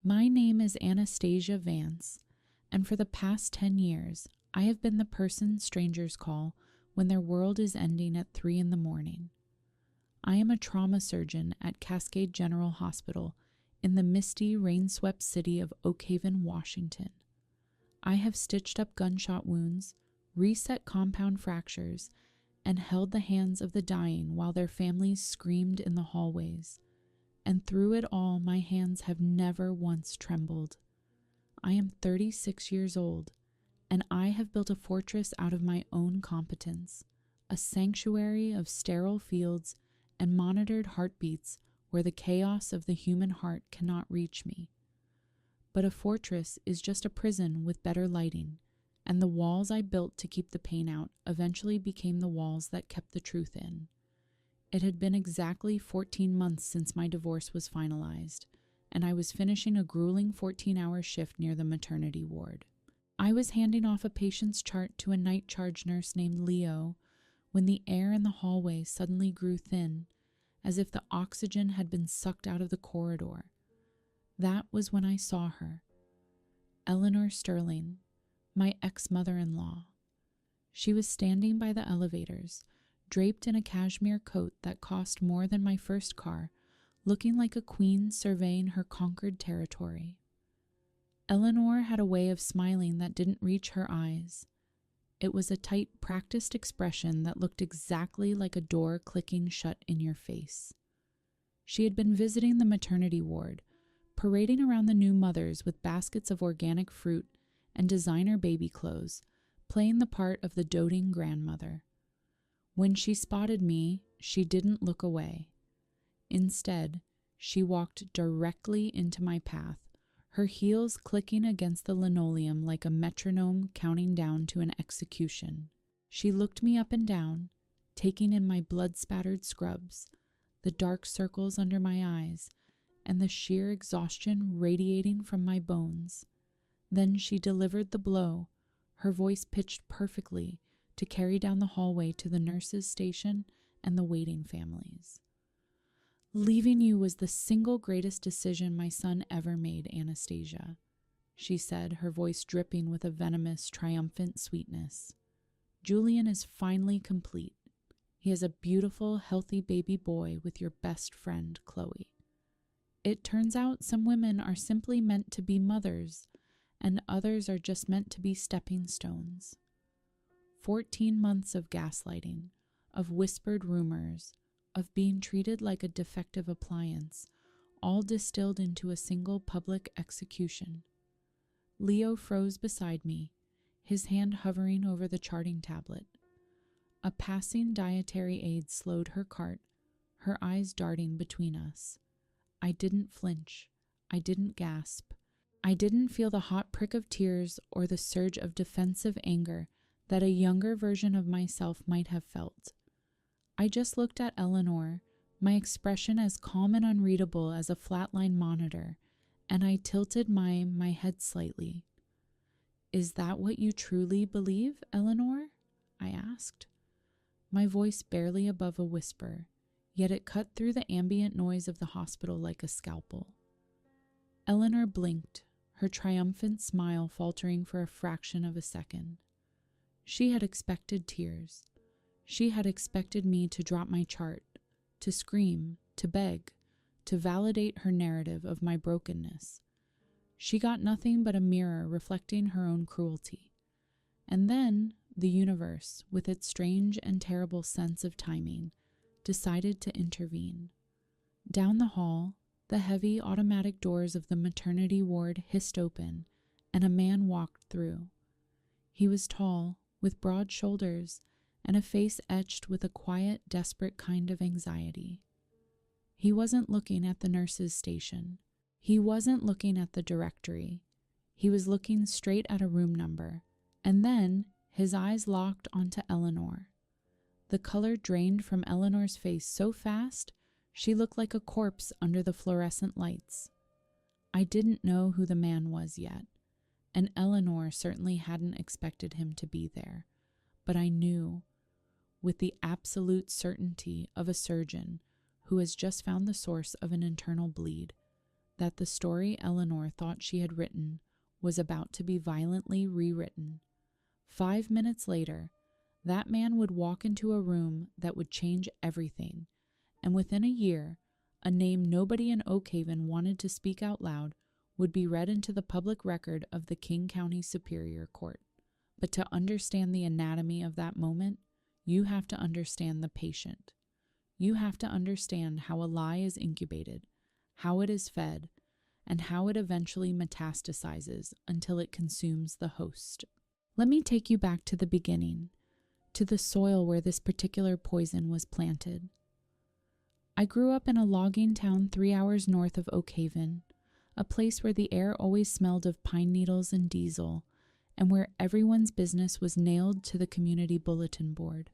My name is Anastasia Vance, and for the past 10 years, I have been the person strangers call when their world is ending at 3 in the morning. I am a trauma surgeon at Cascade General Hospital in the misty, rain-swept city of Oak Haven, Washington. I have stitched up gunshot wounds, reset compound fractures, and held the hands of the dying while their families screamed in the hallways. And through it all, my hands have never once trembled. I am 36 years old, and I have built a fortress out of my own competence, a sanctuary of sterile fields and monitored heartbeats where the chaos of the human heart cannot reach me. But a fortress is just a prison with better lighting, and the walls I built to keep the pain out eventually became the walls that kept the truth in. It had been exactly 14 months since my divorce was finalized, and I was finishing a grueling 14-hour shift near the maternity ward. I was handing off a patient's chart to a night charge nurse named Leo when the air in the hallway suddenly grew thin, as if the oxygen had been sucked out of the corridor. That was when I saw her, Eleanor Sterling, my ex-mother-in-law. She was standing by the elevators, draped in a cashmere coat that cost more than my first car, looking like a queen surveying her conquered territory. Eleanor had a way of smiling that didn't reach her eyes. It was a tight, practiced expression that looked exactly like a door clicking shut in your face. She had been visiting the maternity ward, parading around the new mothers with baskets of organic fruit and designer baby clothes, playing the part of the doting grandmother. When she spotted me, she didn't look away. Instead, she walked directly into my path, her heels clicking against the linoleum like a metronome counting down to an execution. She looked me up and down, taking in my blood-spattered scrubs, the dark circles under my eyes, and the sheer exhaustion radiating from my bones. Then she delivered the blow, her voice pitched perfectly to carry down the hallway to the nurses' station and the waiting families. "Leaving you was the single greatest decision my son ever made, Anastasia," she said, her voice dripping with a venomous, triumphant sweetness. "Julian is finally complete. He is a beautiful, healthy baby boy with your best friend, Chloe. It turns out some women are simply meant to be mothers, and others are just meant to be stepping stones." 14 months of gaslighting, of whispered rumors, of being treated like a defective appliance, all distilled into a single public execution. Leo froze beside me, his hand hovering over the charting tablet. A passing dietary aide slowed her cart, her eyes darting between us. I didn't flinch. I didn't gasp. I didn't feel the hot prick of tears or the surge of defensive anger that a younger version of myself might have felt. I just looked at Eleanor, my expression as calm and unreadable as a flatline monitor, and I tilted my head slightly. "Is that what you truly believe, Eleanor?" I asked. My voice barely above a whisper, yet it cut through the ambient noise of the hospital like a scalpel. Eleanor blinked, her triumphant smile faltering for a fraction of a second. She had expected tears. She had expected me to drop my chart, to scream, to beg, to validate her narrative of my brokenness. She got nothing but a mirror reflecting her own cruelty. And then the universe, with its strange and terrible sense of timing, decided to intervene. Down the hall, the heavy automatic doors of the maternity ward hissed open, and a man walked through. He was tall, with broad shoulders, and a face etched with a quiet, desperate kind of anxiety. He wasn't looking at the nurse's station. He wasn't looking at the directory. He was looking straight at a room number, and then his eyes locked onto Eleanor. The color drained from Eleanor's face so fast, she looked like a corpse under the fluorescent lights. I didn't know who the man was yet, and Eleanor certainly hadn't expected him to be there, but I knew, with the absolute certainty of a surgeon who has just found the source of an internal bleed, that the story Eleanor thought she had written was about to be violently rewritten. 5 minutes later, that man would walk into a room that would change everything, and within a year, a name nobody in Oak Haven wanted to speak out loud would be read into the public record of the King County Superior Court. But to understand the anatomy of that moment, you have to understand the patient. You have to understand how a lie is incubated, how it is fed, and how it eventually metastasizes until it consumes the host. Let me take you back to the beginning, to the soil where this particular poison was planted. I grew up in a logging town 3 hours north of Oak Haven, a place where the air always smelled of pine needles and diesel, and where everyone's business was nailed to the community bulletin board.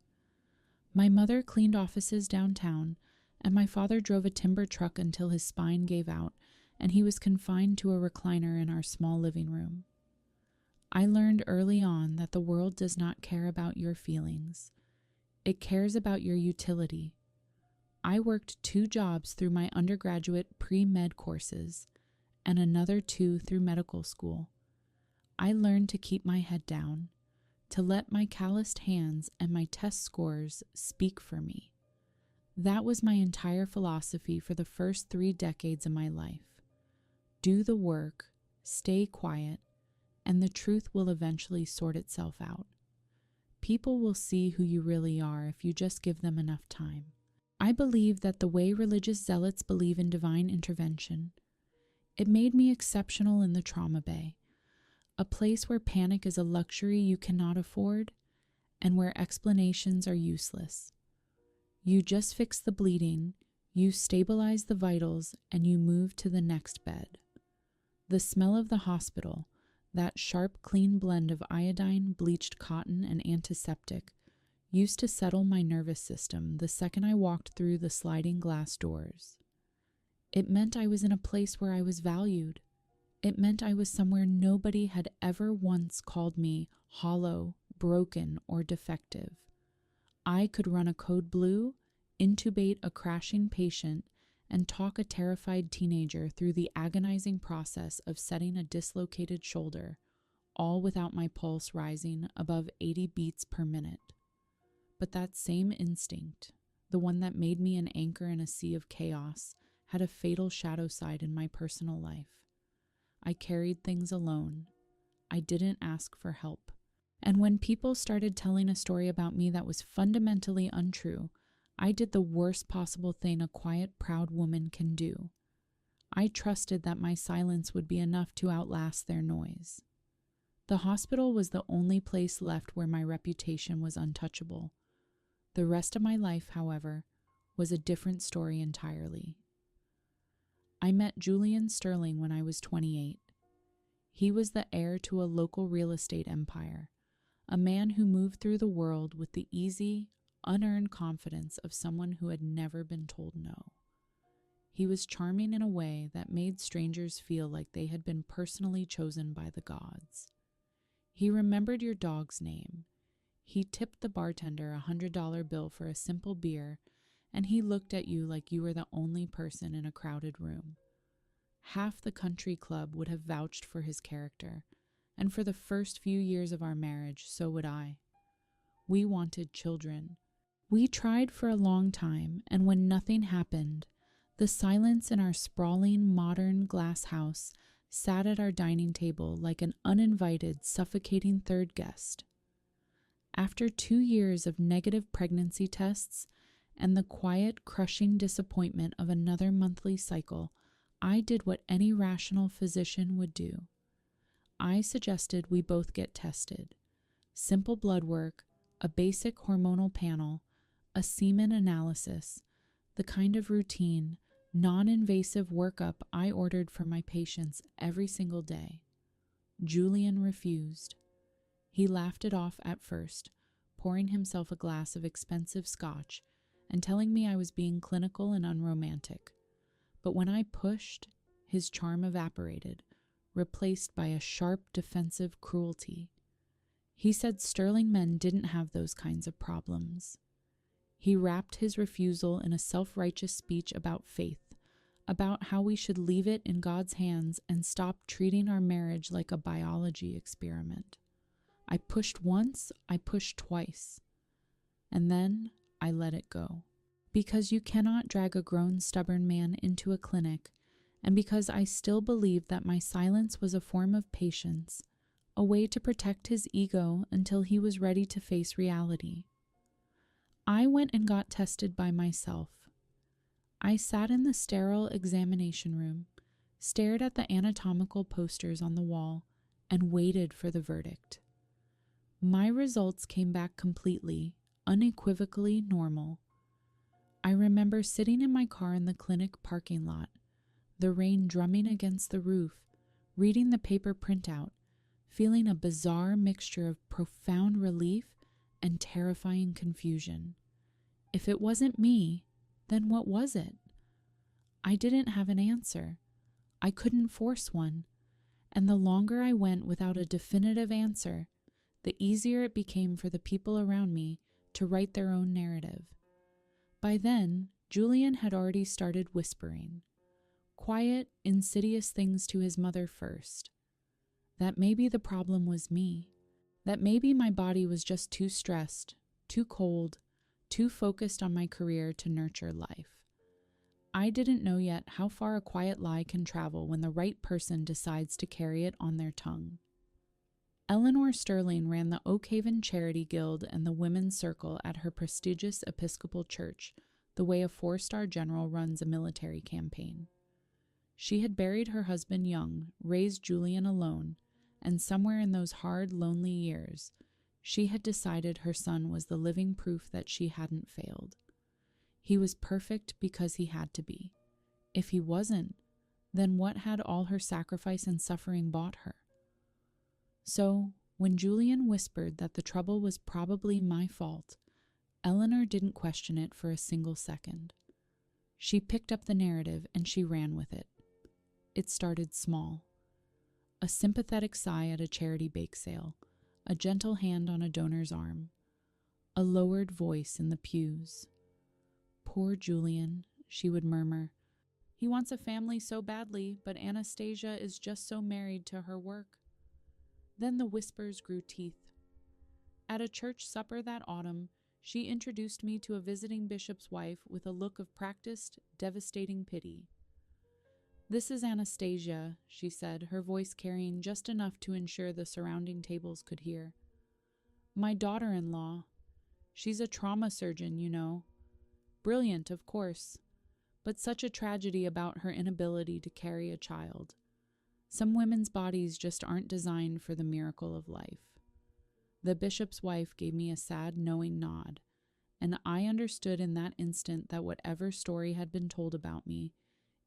My mother cleaned offices downtown, and my father drove a timber truck until his spine gave out, and he was confined to a recliner in our small living room. I learned early on that the world does not care about your feelings. It cares about your utility. I worked 2 jobs through my undergraduate pre-med courses and another 2 through medical school. I learned to keep my head down, to let my calloused hands and my test scores speak for me. That was my entire philosophy for the first 3 decades of my life. Do the work, stay quiet, and the truth will eventually sort itself out. People will see who you really are if you just give them enough time. I believe that the way religious zealots believe in divine intervention, it made me exceptional in the trauma bay, a place where panic is a luxury you cannot afford and where explanations are useless. You just fix the bleeding, you stabilize the vitals, and you move to the next bed. The smell of the hospital, that sharp, clean blend of iodine, bleached cotton, and antiseptic, used to settle my nervous system the second I walked through the sliding glass doors. It meant I was in a place where I was valued. It meant I was somewhere nobody had ever once called me hollow, broken, or defective. I could run a code blue, intubate a crashing patient, and talk a terrified teenager through the agonizing process of setting a dislocated shoulder, all without my pulse rising above 80 beats per minute. But that same instinct, the one that made me an anchor in a sea of chaos, had a fatal shadow side in my personal life. I carried things alone. I didn't ask for help. And when people started telling a story about me that was fundamentally untrue, I did the worst possible thing a quiet, proud woman can do. I trusted that my silence would be enough to outlast their noise. The hospital was the only place left where my reputation was untouchable. The rest of my life, however, was a different story entirely. I met Julian Sterling when I was 28. He was the heir to a local real estate empire, a man who moved through the world with the easy, unearned confidence of someone who had never been told no. He was charming in a way that made strangers feel like they had been personally chosen by the gods. He remembered your dog's name. He tipped the bartender a $100 bill for a simple beer, and he looked at you like you were the only person in a crowded room. Half the country club would have vouched for his character, and for the first few years of our marriage, so would I. We wanted children. We tried for a long time, and when nothing happened, the silence in our sprawling, modern glass house sat at our dining table like an uninvited, suffocating third guest. After 2 years of negative pregnancy tests and the quiet, crushing disappointment of another monthly cycle, I did what any rational physician would do. I suggested we both get tested. Simple blood work, a basic hormonal panel, a semen analysis, the kind of routine, non-invasive workup I ordered for my patients every single day. Julian refused. He laughed it off at first, pouring himself a glass of expensive scotch and telling me I was being clinical and unromantic. But when I pushed, his charm evaporated, replaced by a sharp defensive cruelty. He said sterling men didn't have those kinds of problems. He wrapped his refusal in a self-righteous speech about faith, about how we should leave it in God's hands and stop treating our marriage like a biology experiment. I pushed once, I pushed twice, and then I let it go. Because you cannot drag a grown, stubborn man into a clinic, and because I still believed that my silence was a form of patience, a way to protect his ego until he was ready to face reality. I went and got tested by myself. I sat in the sterile examination room, stared at the anatomical posters on the wall, and waited for the verdict. My results came back completely, unequivocally normal. I remember sitting in my car in the clinic parking lot, the rain drumming against the roof, reading the paper printout, feeling a bizarre mixture of profound relief and terrifying confusion. If it wasn't me, then what was it? I didn't have an answer. I couldn't force one. And the longer I went without a definitive answer, the easier it became for the people around me to write their own narrative. By then, Julian had already started whispering, quiet, insidious things to his mother first. That maybe the problem was me. That maybe my body was just too stressed, too cold, too focused on my career to nurture life. I didn't know yet how far a quiet lie can travel when the right person decides to carry it on their tongue. Eleanor Sterling ran the Oak Haven Charity Guild and the Women's Circle at her prestigious Episcopal church, the way a 4-star general runs a military campaign. She had buried her husband young, raised Julian alone, and somewhere in those hard, lonely years, she had decided her son was the living proof that she hadn't failed. He was perfect because he had to be. If he wasn't, then what had all her sacrifice and suffering bought her? So, when Julian whispered that the trouble was probably my fault, Eleanor didn't question it for a single second. She picked up the narrative and she ran with it. It started small. A sympathetic sigh at a charity bake sale, a gentle hand on a donor's arm, a lowered voice in the pews. Poor Julian, she would murmur. He wants a family so badly, but Anastasia is just so married to her work. Then the whispers grew teeth. At a church supper that autumn, she introduced me to a visiting bishop's wife with a look of practiced, devastating pity. "This is Anastasia," she said, her voice carrying just enough to ensure the surrounding tables could hear. "My daughter-in-law. She's a trauma surgeon, you know. Brilliant, of course, but such a tragedy about her inability to carry a child. Some women's bodies just aren't designed for the miracle of life." The bishop's wife gave me a sad, knowing nod, and I understood in that instant that whatever story had been told about me,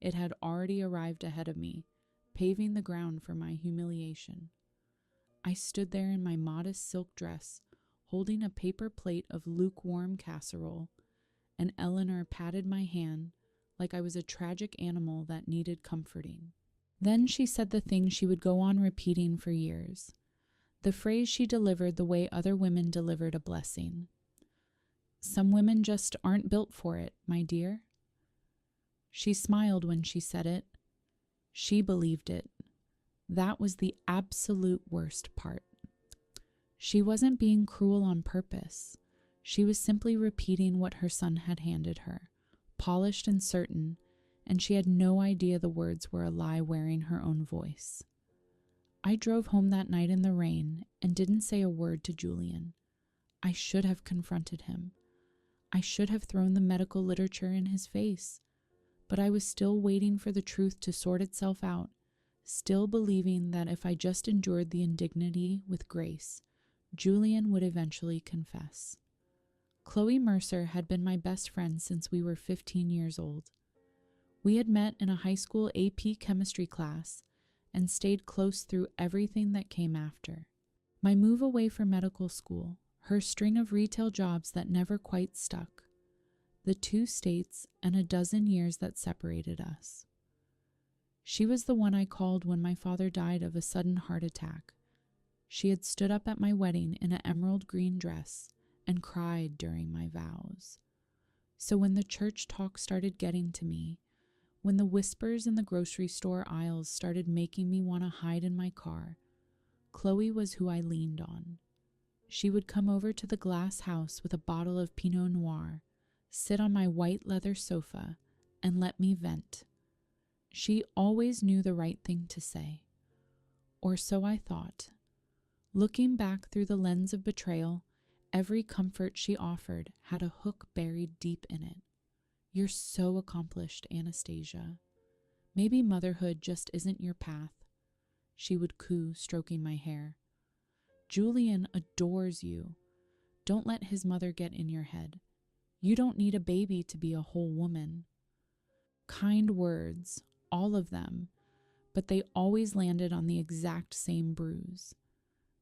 it had already arrived ahead of me, paving the ground for my humiliation. I stood there in my modest silk dress, holding a paper plate of lukewarm casserole, and Eleanor patted my hand like I was a tragic animal that needed comforting. Then she said the thing she would go on repeating for years, the phrase she delivered the way other women delivered a blessing. "Some women just aren't built for it, my dear." She smiled when she said it. She believed it. That was the absolute worst part. She wasn't being cruel on purpose. She was simply repeating what her son had handed her, polished and certain, and she had no idea the words were a lie wearing her own voice. I drove home that night in the rain and didn't say a word to Julian. I should have confronted him. I should have thrown the medical literature in his face. But I was still waiting for the truth to sort itself out, still believing that if I just endured the indignity with grace, Julian would eventually confess. Chloe Mercer had been my best friend since we were 15 years old. We had met in a high school AP chemistry class and stayed close through everything that came after. My move away for medical school, her string of retail jobs that never quite stuck, the 2 states and a dozen years that separated us. She was the one I called when my father died of a sudden heart attack. She had stood up at my wedding in an emerald green dress and cried during my vows. So when the church talk started getting to me, when the whispers in the grocery store aisles started making me want to hide in my car, Chloe was who I leaned on. She would come over to the glass house with a bottle of Pinot Noir, sit on my white leather sofa, and let me vent. She always knew the right thing to say. Or so I thought. Looking back through the lens of betrayal, every comfort she offered had a hook buried deep in it. You're so accomplished, Anastasia. Maybe motherhood just isn't your path, she would coo, stroking my hair. Julian adores you. Don't let his mother get in your head. You don't need a baby to be a whole woman. Kind words, all of them, but they always landed on the exact same bruise.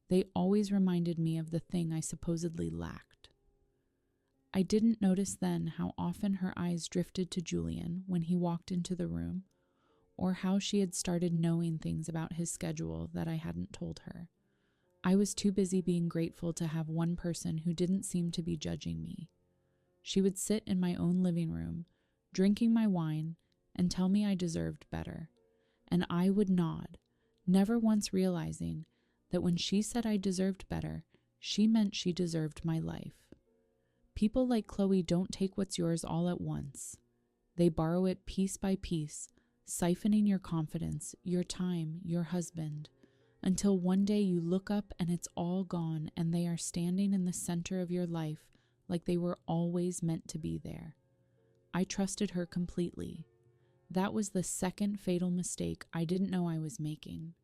They always reminded me of the thing I supposedly lacked. I didn't notice then how often her eyes drifted to Julian when he walked into the room, or how she had started knowing things about his schedule that I hadn't told her. I was too busy being grateful to have one person who didn't seem to be judging me. She would sit in my own living room, drinking my wine, and tell me I deserved better. And I would nod, never once realizing that when she said I deserved better, she meant she deserved my life. People like Chloe don't take what's yours all at once. They borrow it piece by piece, siphoning your confidence, your time, your husband, until one day you look up and it's all gone and they are standing in the center of your life like they were always meant to be there. I trusted her completely. That was the second fatal mistake I didn't know I was making.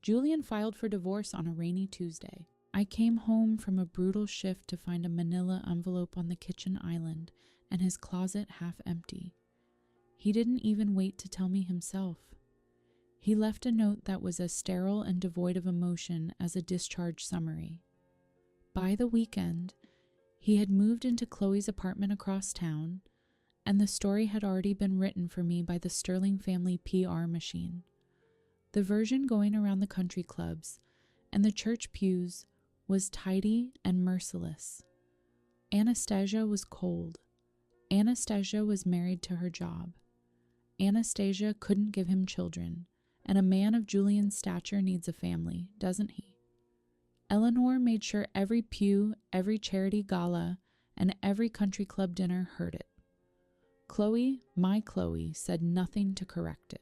Julian filed for divorce on a rainy Tuesday. I came home from a brutal shift to find a manila envelope on the kitchen island and his closet half empty. He didn't even wait to tell me himself. He left a note that was as sterile and devoid of emotion as a discharge summary. By the weekend, he had moved into Chloe's apartment across town, and the story had already been written for me by the Sterling family PR machine. The version going around the country clubs and the church pews was tidy and merciless. Anastasia was cold. Anastasia was married to her job. Anastasia couldn't give him children, and a man of Julian's stature needs a family, doesn't he? Eleanor made sure every pew, every charity gala, and every country club dinner heard it. Chloe, my Chloe, said nothing to correct it.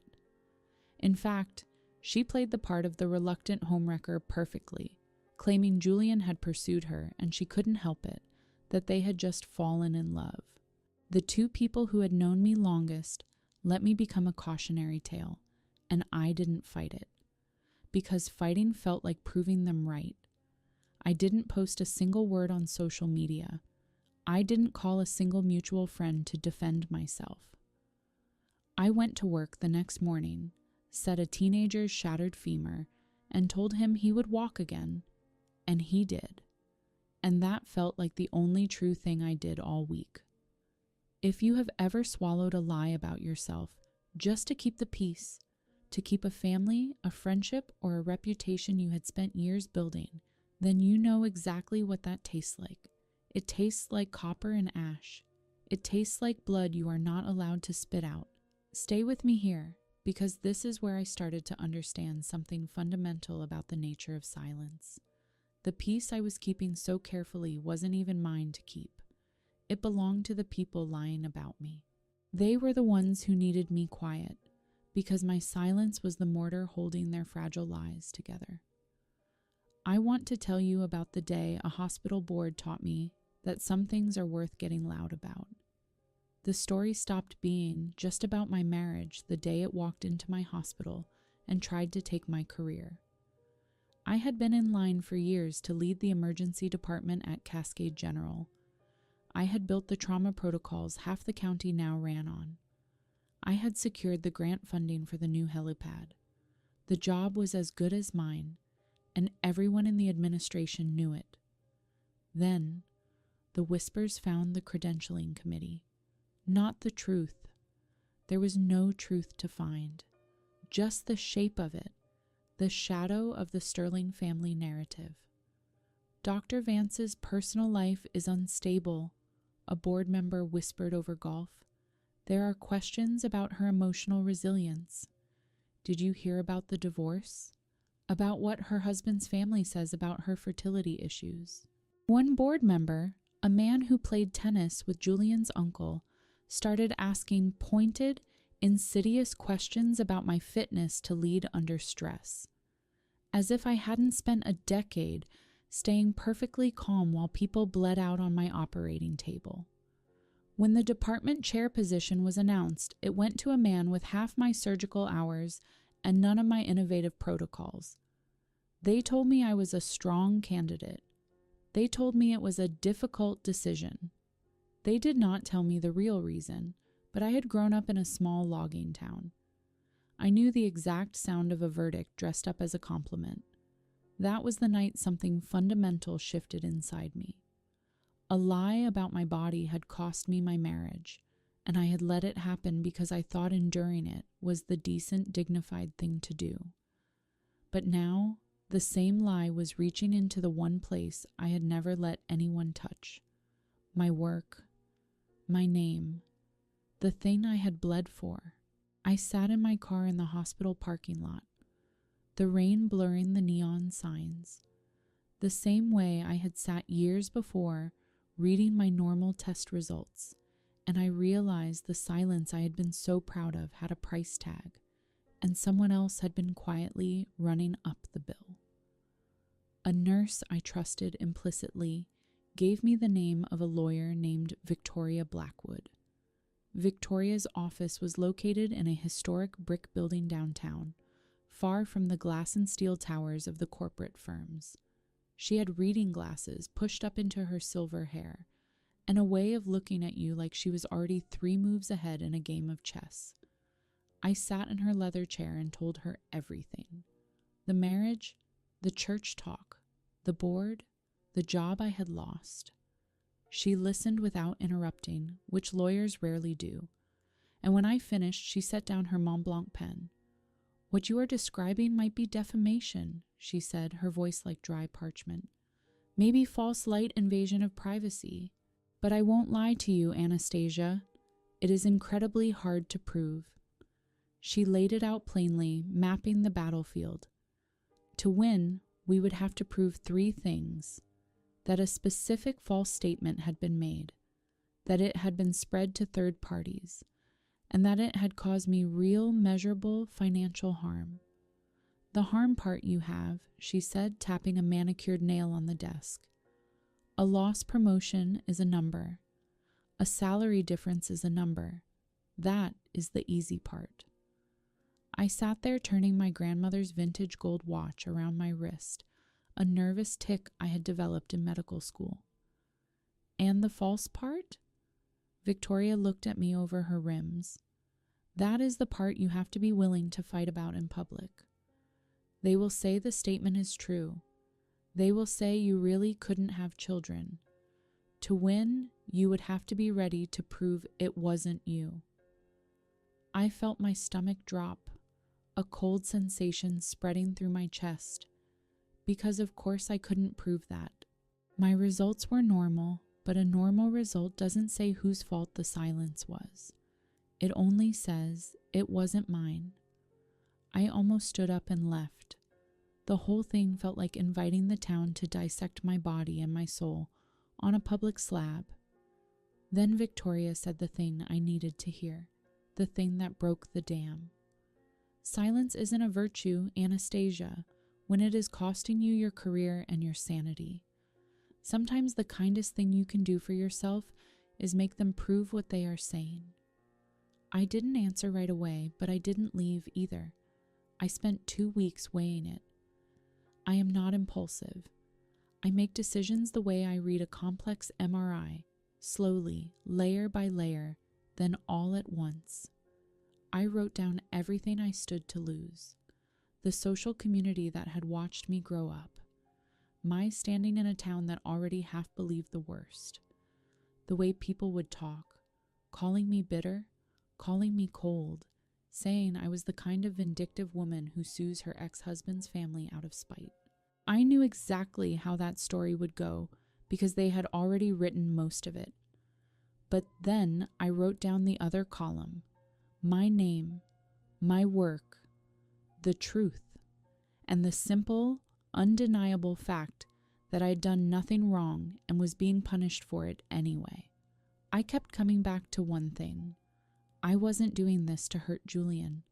In fact, she played the part of the reluctant homewrecker perfectly, claiming Julian had pursued her and she couldn't help it, that they had just fallen in love. The two people who had known me longest let me become a cautionary tale, and I didn't fight it, because fighting felt like proving them right. I didn't post a single word on social media. I didn't call a single mutual friend to defend myself. I went to work the next morning, set a teenager's shattered femur, and told him he would walk again, and he did. And that felt like the only true thing I did all week. If you have ever swallowed a lie about yourself just to keep the peace, to keep a family, a friendship, or a reputation you had spent years building, then you know exactly what that tastes like. It tastes like copper and ash. It tastes like blood you are not allowed to spit out. Stay with me here, because this is where I started to understand something fundamental about the nature of silence. The peace I was keeping so carefully wasn't even mine to keep. It belonged to the people lying about me. They were the ones who needed me quiet, because my silence was the mortar holding their fragile lies together. I want to tell you about the day a hospital board taught me that some things are worth getting loud about. The story stopped being just about my marriage the day it walked into my hospital and tried to take my career. I had been in line for years to lead the emergency department at Cascade General. I had built the trauma protocols half the county now ran on. I had secured the grant funding for the new helipad. The job was as good as mine, and everyone in the administration knew it. Then, the whispers found the credentialing committee. Not the truth. There was no truth to find, just the shape of it, the shadow of the Sterling family narrative. Dr. Vance's personal life is unstable, a board member whispered over golf. There are questions about her emotional resilience. Did you hear about the divorce? About what her husband's family says about her fertility issues? One board member, a man who played tennis with Julian's uncle, started asking pointed, insidious questions about my fitness to lead under stress, as if I hadn't spent a decade staying perfectly calm while people bled out on my operating table. When the department chair position was announced, it went to a man with half my surgical hours and none of my innovative protocols. They told me I was a strong candidate. They told me it was a difficult decision. They did not tell me the real reason, but I had grown up in a small logging town. I knew the exact sound of a verdict dressed up as a compliment. That was the night something fundamental shifted inside me. A lie about my body had cost me my marriage, and I had let it happen because I thought enduring it was the decent, dignified thing to do. But now, the same lie was reaching into the one place I had never let anyone touch. My work, my name, the thing I had bled for. I sat in my car in the hospital parking lot, the rain blurring the neon signs, the same way I had sat years before reading my normal test results, and I realized the silence I had been so proud of had a price tag, and someone else had been quietly running up the bill. A nurse I trusted implicitly gave me the name of a lawyer named Victoria Blackwood. Victoria's office was located in a historic brick building downtown, far from the glass and steel towers of the corporate firms. She had reading glasses pushed up into her silver hair, and a way of looking at you like she was already 3 moves ahead in a game of chess. I sat in her leather chair and told her everything. The marriage, the church talk, the board, the job I had lost. She listened without interrupting, which lawyers rarely do, and when I finished, she set down her Mont Blanc pen. "What you are describing might be defamation," she said, her voice like dry parchment. "Maybe false light invasion of privacy. But I won't lie to you, Anastasia. It is incredibly hard to prove." She laid it out plainly, mapping the battlefield. To win, we would have to prove 3 things: that a specific false statement had been made, that it had been spread to third parties, and that it had caused me real, measurable financial harm. "The harm part you have," she said, tapping a manicured nail on the desk. "A lost promotion is a number. A salary difference is a number. That is the easy part." I sat there turning my grandmother's vintage gold watch around my wrist, a nervous tic I had developed in medical school. "And the false part?" Victoria looked at me over her rims. "That is the part you have to be willing to fight about in public. They will say the statement is true. They will say you really couldn't have children. To win, you would have to be ready to prove it wasn't you." I felt my stomach drop, a cold sensation spreading through my chest, because of course I couldn't prove that. My results were normal, but a normal result doesn't say whose fault the silence was. It only says it wasn't mine. I almost stood up and left. The whole thing felt like inviting the town to dissect my body and my soul on a public slab. Then Victoria said the thing I needed to hear, the thing that broke the dam. "Silence isn't a virtue, Anastasia, when it is costing you your career and your sanity. Sometimes the kindest thing you can do for yourself is make them prove what they are saying." I didn't answer right away, but I didn't leave either. I spent 2 weeks weighing it. I am not impulsive. I make decisions the way I read a complex MRI, slowly, layer by layer, then all at once. I wrote down everything I stood to lose. The social community that had watched me grow up. My standing in a town that already half believed the worst. The way people would talk, calling me bitter, calling me cold, saying I was the kind of vindictive woman who sues her ex-husband's family out of spite. I knew exactly how that story would go because they had already written most of it. But then I wrote down the other column, my name, my work, the truth, and the simple, undeniable fact that I'd done nothing wrong and was being punished for it anyway. I kept coming back to one thing. I wasn't doing this to hurt Julian.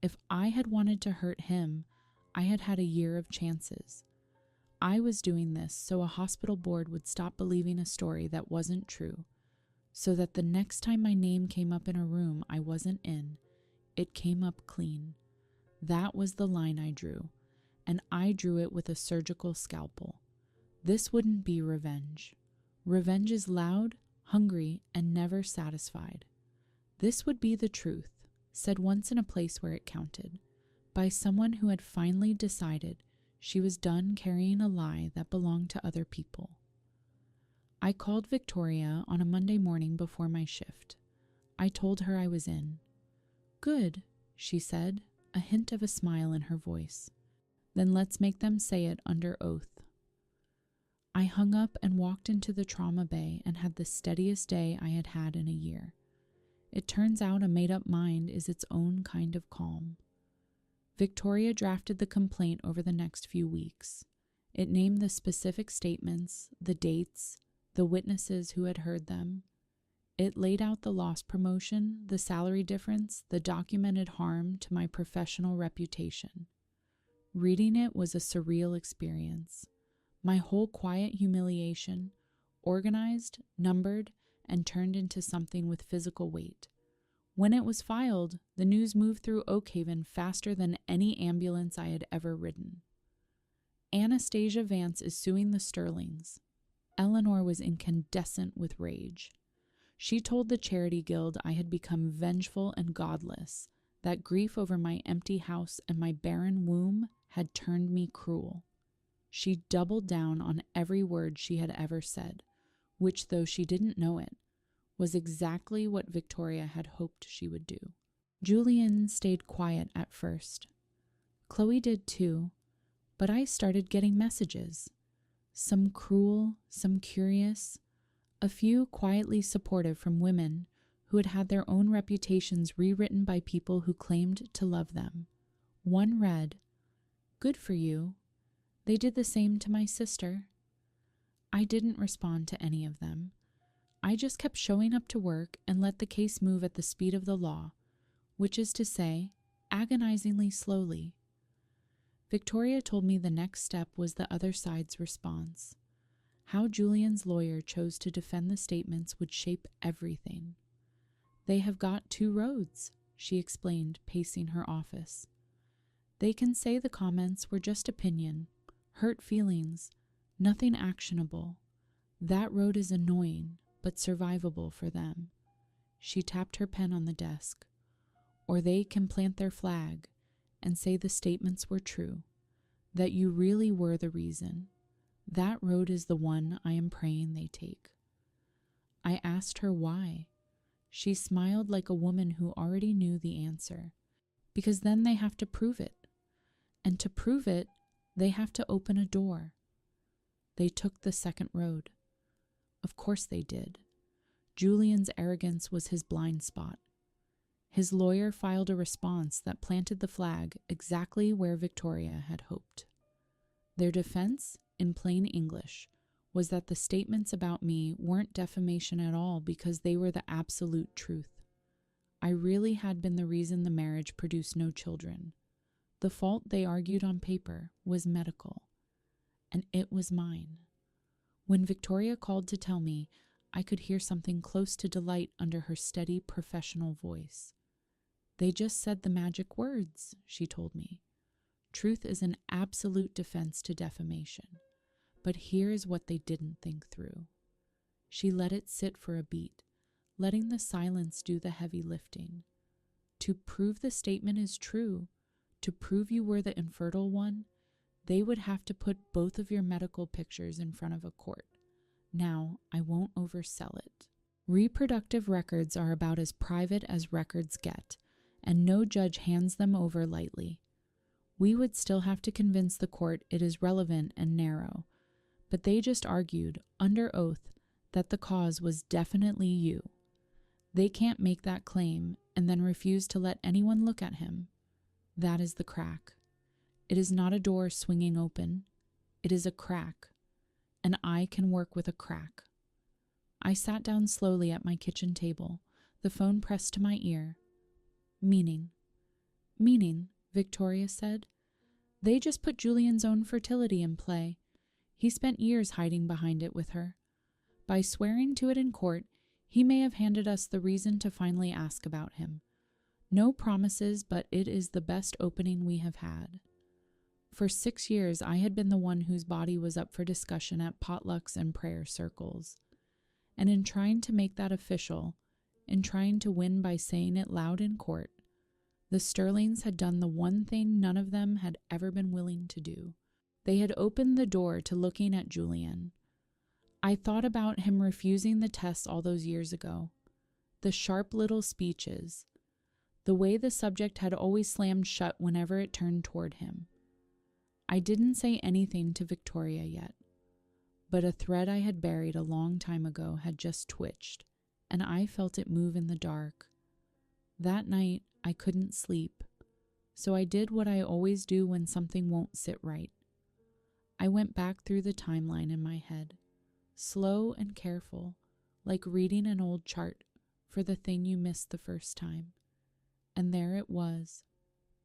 If I had wanted to hurt him, I had had a year of chances. I was doing this so a hospital board would stop believing a story that wasn't true, so that the next time my name came up in a room I wasn't in, it came up clean. That was the line I drew, and I drew it with a surgical scalpel. This wouldn't be revenge. Revenge is loud, hungry, and never satisfied. This would be the truth, said once in a place where it counted, by someone who had finally decided she was done carrying a lie that belonged to other people. I called Victoria on a Monday morning before my shift. I told her I was in. Good, she said, a hint of a smile in her voice. Then let's make them say it under oath. I hung up and walked into the trauma bay and had the steadiest day I had had in a year. It turns out a made-up mind is its own kind of calm. Victoria drafted the complaint over the next few weeks. It named the specific statements, the dates, the witnesses who had heard them. It laid out the lost promotion, the salary difference, the documented harm to my professional reputation. Reading it was a surreal experience. My whole quiet humiliation, organized, numbered, and turned into something with physical weight. When it was filed, the news moved through Oakhaven faster than any ambulance I had ever ridden. Anastasia Vance is suing the Sterlings. Eleanor was incandescent with rage. She told the Charity Guild I had become vengeful and godless, that grief over my empty house and my barren womb had turned me cruel. She doubled down on every word she had ever said, which, though she didn't know it, was exactly what Victoria had hoped she would do. Julian stayed quiet at first. Chloe did too, but I started getting messages. Some cruel, some curious, a few quietly supportive from women who had had their own reputations rewritten by people who claimed to love them. One read, "Good for you. They did the same to my sister." I didn't respond to any of them. I just kept showing up to work and let the case move at the speed of the law, which is to say, agonizingly slowly. Victoria told me the next step was the other side's response. How Julian's lawyer chose to defend the statements would shape everything. They have got two roads, she explained, pacing her office. They can say the comments were just opinion, hurt feelings, nothing actionable. That road is annoying, but survivable for them. She tapped her pen on the desk. Or they can plant their flag and say the statements were true, that you really were the reason. That road is the one I am praying they take. I asked her why. She smiled like a woman who already knew the answer. Because then they have to prove it. And to prove it, they have to open a door. They took the second road. Of course they did. Julian's arrogance was his blind spot. His lawyer filed a response that planted the flag exactly where Victoria had hoped. Their defense, in plain English, was that the statements about me weren't defamation at all because they were the absolute truth. I really had been the reason the marriage produced no children. The fault, they argued on paper, was medical, and it was mine. When Victoria called to tell me, I could hear something close to delight under her steady, professional voice. They just said the magic words, she told me. Truth is an absolute defense to defamation. But here is what they didn't think through. She let it sit for a beat, letting the silence do the heavy lifting. To prove the statement is true, to prove you were the infertile one, they would have to put both of your medical pictures in front of a court. Now, I won't oversell it. Reproductive records are about as private as records get, and no judge hands them over lightly. We would still have to convince the court it is relevant and narrow, but they just argued, under oath, that the cause was definitely you. They can't make that claim and then refuse to let anyone look at him. That is the crack. It is not a door swinging open. It is a crack, and I can work with a crack. I sat down slowly at my kitchen table, the phone pressed to my ear. Meaning, Victoria said. They just put Julian's own fertility in play. He spent years hiding behind it with her. By swearing to it in court, he may have handed us the reason to finally ask about him. No promises, but it is the best opening we have had. For 6 years, I had been the one whose body was up for discussion at potlucks and prayer circles. And in trying to make that official, in trying to win by saying it loud in court, the Sterlings had done the one thing none of them had ever been willing to do. They had opened the door to looking at Julian. I thought about him refusing the tests all those years ago. The sharp little speeches. The way the subject had always slammed shut whenever it turned toward him. I didn't say anything to Victoria yet, but a thread I had buried a long time ago had just twitched, and I felt it move in the dark. That night, I couldn't sleep, so I did what I always do when something won't sit right. I went back through the timeline in my head, slow and careful, like reading an old chart for the thing you missed the first time. And there it was,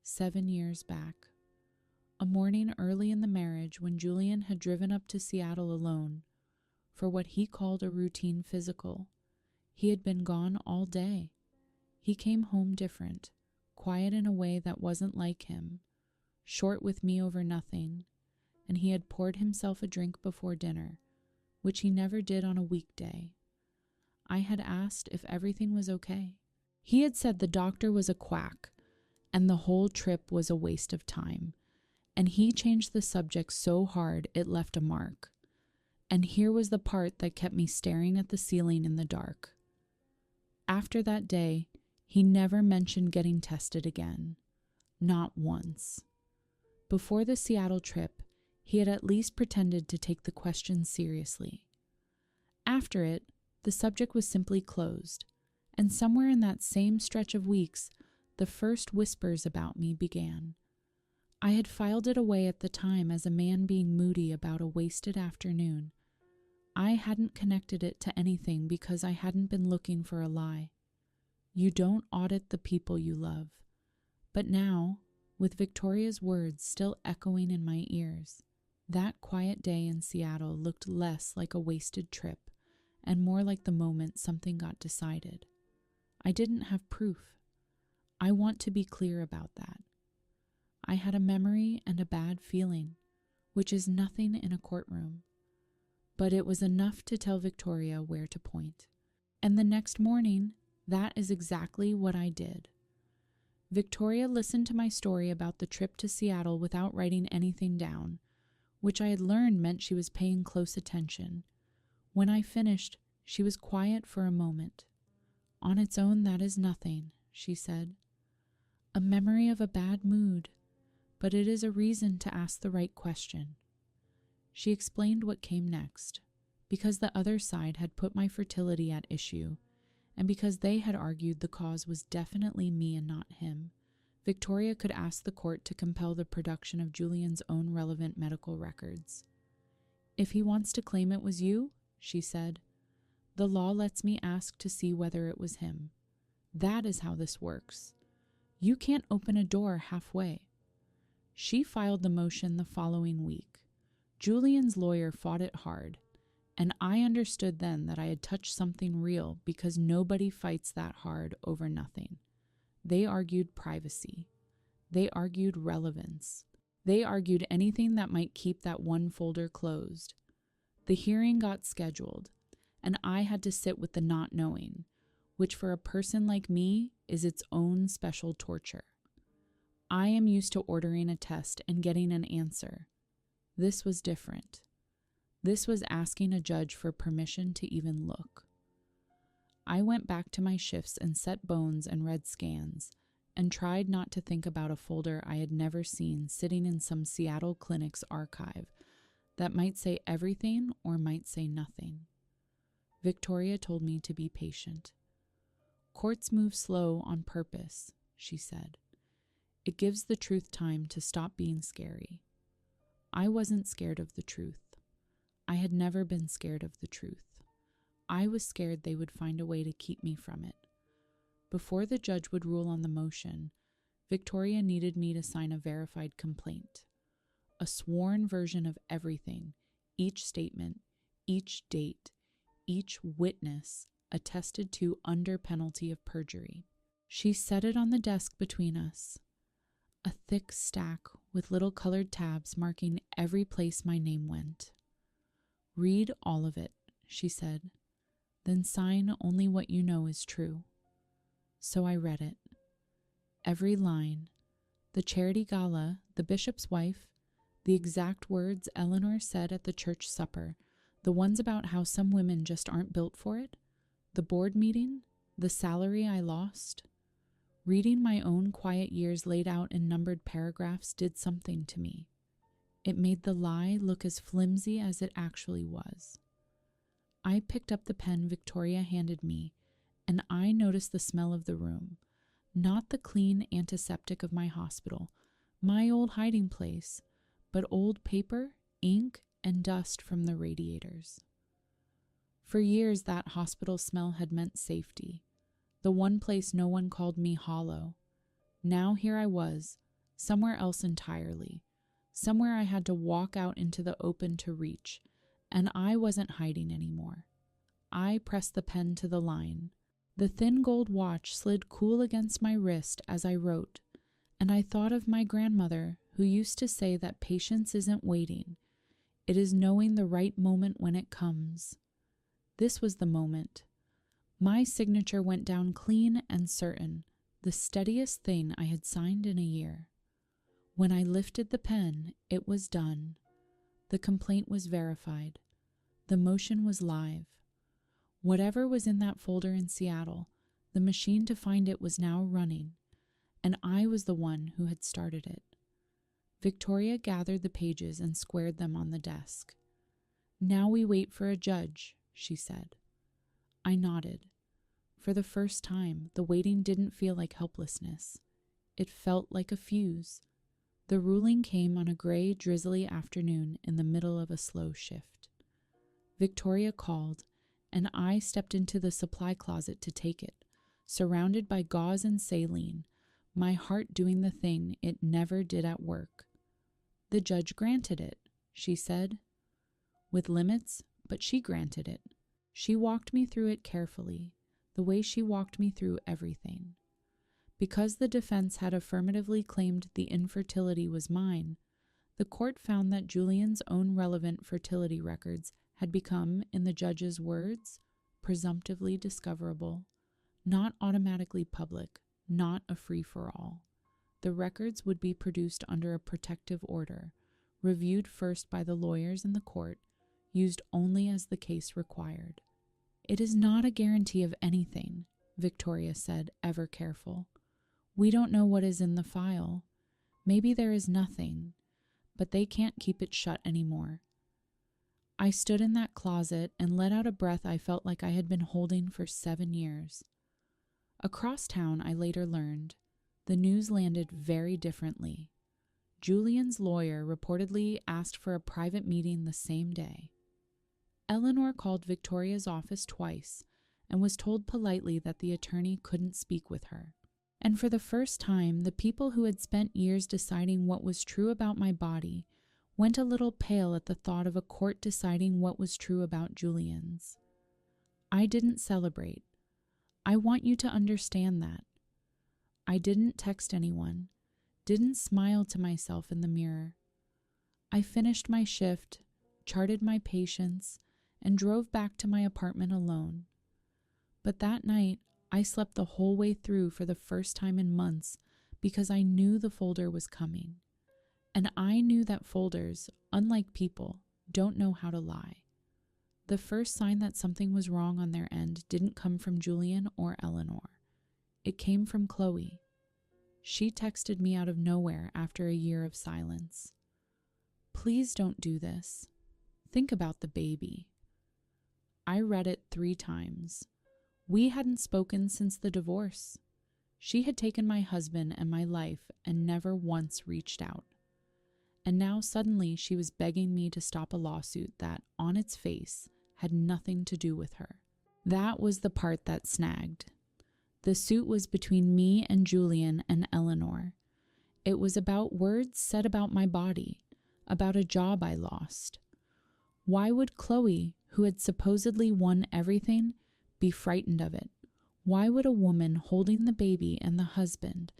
7 years back. A morning early in the marriage when Julian had driven up to Seattle alone for what he called a routine physical. He had been gone all day. He came home different, quiet in a way that wasn't like him, short with me over nothing, and he had poured himself a drink before dinner, which he never did on a weekday. I had asked if everything was okay. He had said the doctor was a quack, and the whole trip was a waste of time, and he changed the subject so hard it left a mark. And here was the part that kept me staring at the ceiling in the dark. After that day, he never mentioned getting tested again. Not once. Before the Seattle trip, he had at least pretended to take the question seriously. After it, the subject was simply closed, and somewhere in that same stretch of weeks, the first whispers about me began. I had filed it away at the time as a man being moody about a wasted afternoon. I hadn't connected it to anything because I hadn't been looking for a lie. You don't audit the people you love. But now, with Victoria's words still echoing in my ears, that quiet day in Seattle looked less like a wasted trip and more like the moment something got decided. I didn't have proof. I want to be clear about that. I had a memory and a bad feeling, which is nothing in a courtroom. But it was enough to tell Victoria where to point. And the next morning, that is exactly what I did. Victoria listened to my story about the trip to Seattle without writing anything down, which I had learned meant she was paying close attention. When I finished, she was quiet for a moment. On its own, that is nothing, she said. A memory of a bad mood, but it is a reason to ask the right question. She explained what came next, because the other side had put my fertility at issue, and because they had argued the cause was definitely me and not him. Victoria could ask the court to compel the production of Julian's own relevant medical records. If he wants to claim it was you, she said, the law lets me ask to see whether it was him. That is how this works. You can't open a door halfway. She filed the motion the following week. Julian's lawyer fought it hard, and I understood then that I had touched something real because nobody fights that hard over nothing. They argued privacy. They argued relevance. They argued anything that might keep that one folder closed. The hearing got scheduled, and I had to sit with the not knowing, which for a person like me is its own special torture. I am used to ordering a test and getting an answer. This was different. This was asking a judge for permission to even look. I went back to my shifts and set bones and read scans, and tried not to think about a folder I had never seen sitting in some Seattle clinic's archive that might say everything or might say nothing. Victoria told me to be patient. Courts move slow on purpose, she said. It gives the truth time to stop being scary. I wasn't scared of the truth. I had never been scared of the truth. I was scared they would find a way to keep me from it. Before the judge would rule on the motion, Victoria needed me to sign a verified complaint, a sworn version of everything, each statement, each date, each witness attested to under penalty of perjury. She set it on the desk between us, a thick stack with little colored tabs marking every place my name went. Read all of it, she said, then sign only what you know is true. So I read it. Every line, the charity gala, the bishop's wife, the exact words Eleanor said at the church supper, the ones about how some women just aren't built for it, the board meeting, the salary I lost. Reading my own quiet years laid out in numbered paragraphs did something to me. It made the lie look as flimsy as it actually was. I picked up the pen Victoria handed me, and I noticed the smell of the room, not the clean antiseptic of my hospital, my old hiding place, but old paper, ink, and dust from the radiators. For years that hospital smell had meant safety, the one place no one called me hollow. Now here I was, somewhere else entirely, somewhere I had to walk out into the open to reach, and I wasn't hiding anymore. I pressed the pen to the line. The thin gold watch slid cool against my wrist as I wrote, and I thought of my grandmother who used to say that patience isn't waiting. It is knowing the right moment when it comes. This was the moment. My signature went down clean and certain, the steadiest thing I had signed in a year. When I lifted the pen, it was done. The complaint was verified. The motion was live. Whatever was in that folder in Seattle, the machine to find it was now running, and I was the one who had started it. Victoria gathered the pages and squared them on the desk. Now we wait for a judge, she said. I nodded. For the first time, the waiting didn't feel like helplessness. It felt like a fuse. The ruling came on a gray, drizzly afternoon in the middle of a slow shift. Victoria called, and I stepped into the supply closet to take it, surrounded by gauze and saline, my heart doing the thing it never did at work. The judge granted it, she said. With limits, but she granted it. She walked me through it carefully, the way she walked me through everything. Because the defense had affirmatively claimed the infertility was mine, the court found that Julian's own relevant fertility records had become, in the judge's words, presumptively discoverable, not automatically public, not a free-for-all. The records would be produced under a protective order, reviewed first by the lawyers in the court, used only as the case required. It is not a guarantee of anything, Victoria said, ever careful. We don't know what is in the file. Maybe there is nothing, but they can't keep it shut anymore. I stood in that closet and let out a breath I felt like I had been holding for 7 years. Across town, I later learned, the news landed very differently. Julian's lawyer reportedly asked for a private meeting the same day. Eleanor called Victoria's office twice and was told politely that the attorney couldn't speak with her. And for the first time, the people who had spent years deciding what was true about my body went a little pale at the thought of a court deciding what was true about Julian's. I didn't celebrate. I want you to understand that. I didn't text anyone, didn't smile to myself in the mirror. I finished my shift, charted my patients, and drove back to my apartment alone. But that night, I slept the whole way through for the first time in months because I knew the folder was coming. And I knew that folders, unlike people, don't know how to lie. The first sign that something was wrong on their end didn't come from Julian or Eleanor. It came from Chloe. She texted me out of nowhere after a year of silence. Please don't do this. Think about the baby. I read it 3 times. We hadn't spoken since the divorce. She had taken my husband and my life and never once reached out. And now suddenly she was begging me to stop a lawsuit that, on its face, had nothing to do with her. That was the part that snagged. The suit was between me and Julian and Eleanor. It was about words said about my body, about a job I lost. Why would Chloe, who had supposedly won everything, be frightened of it? Why would a woman holding the baby and the husband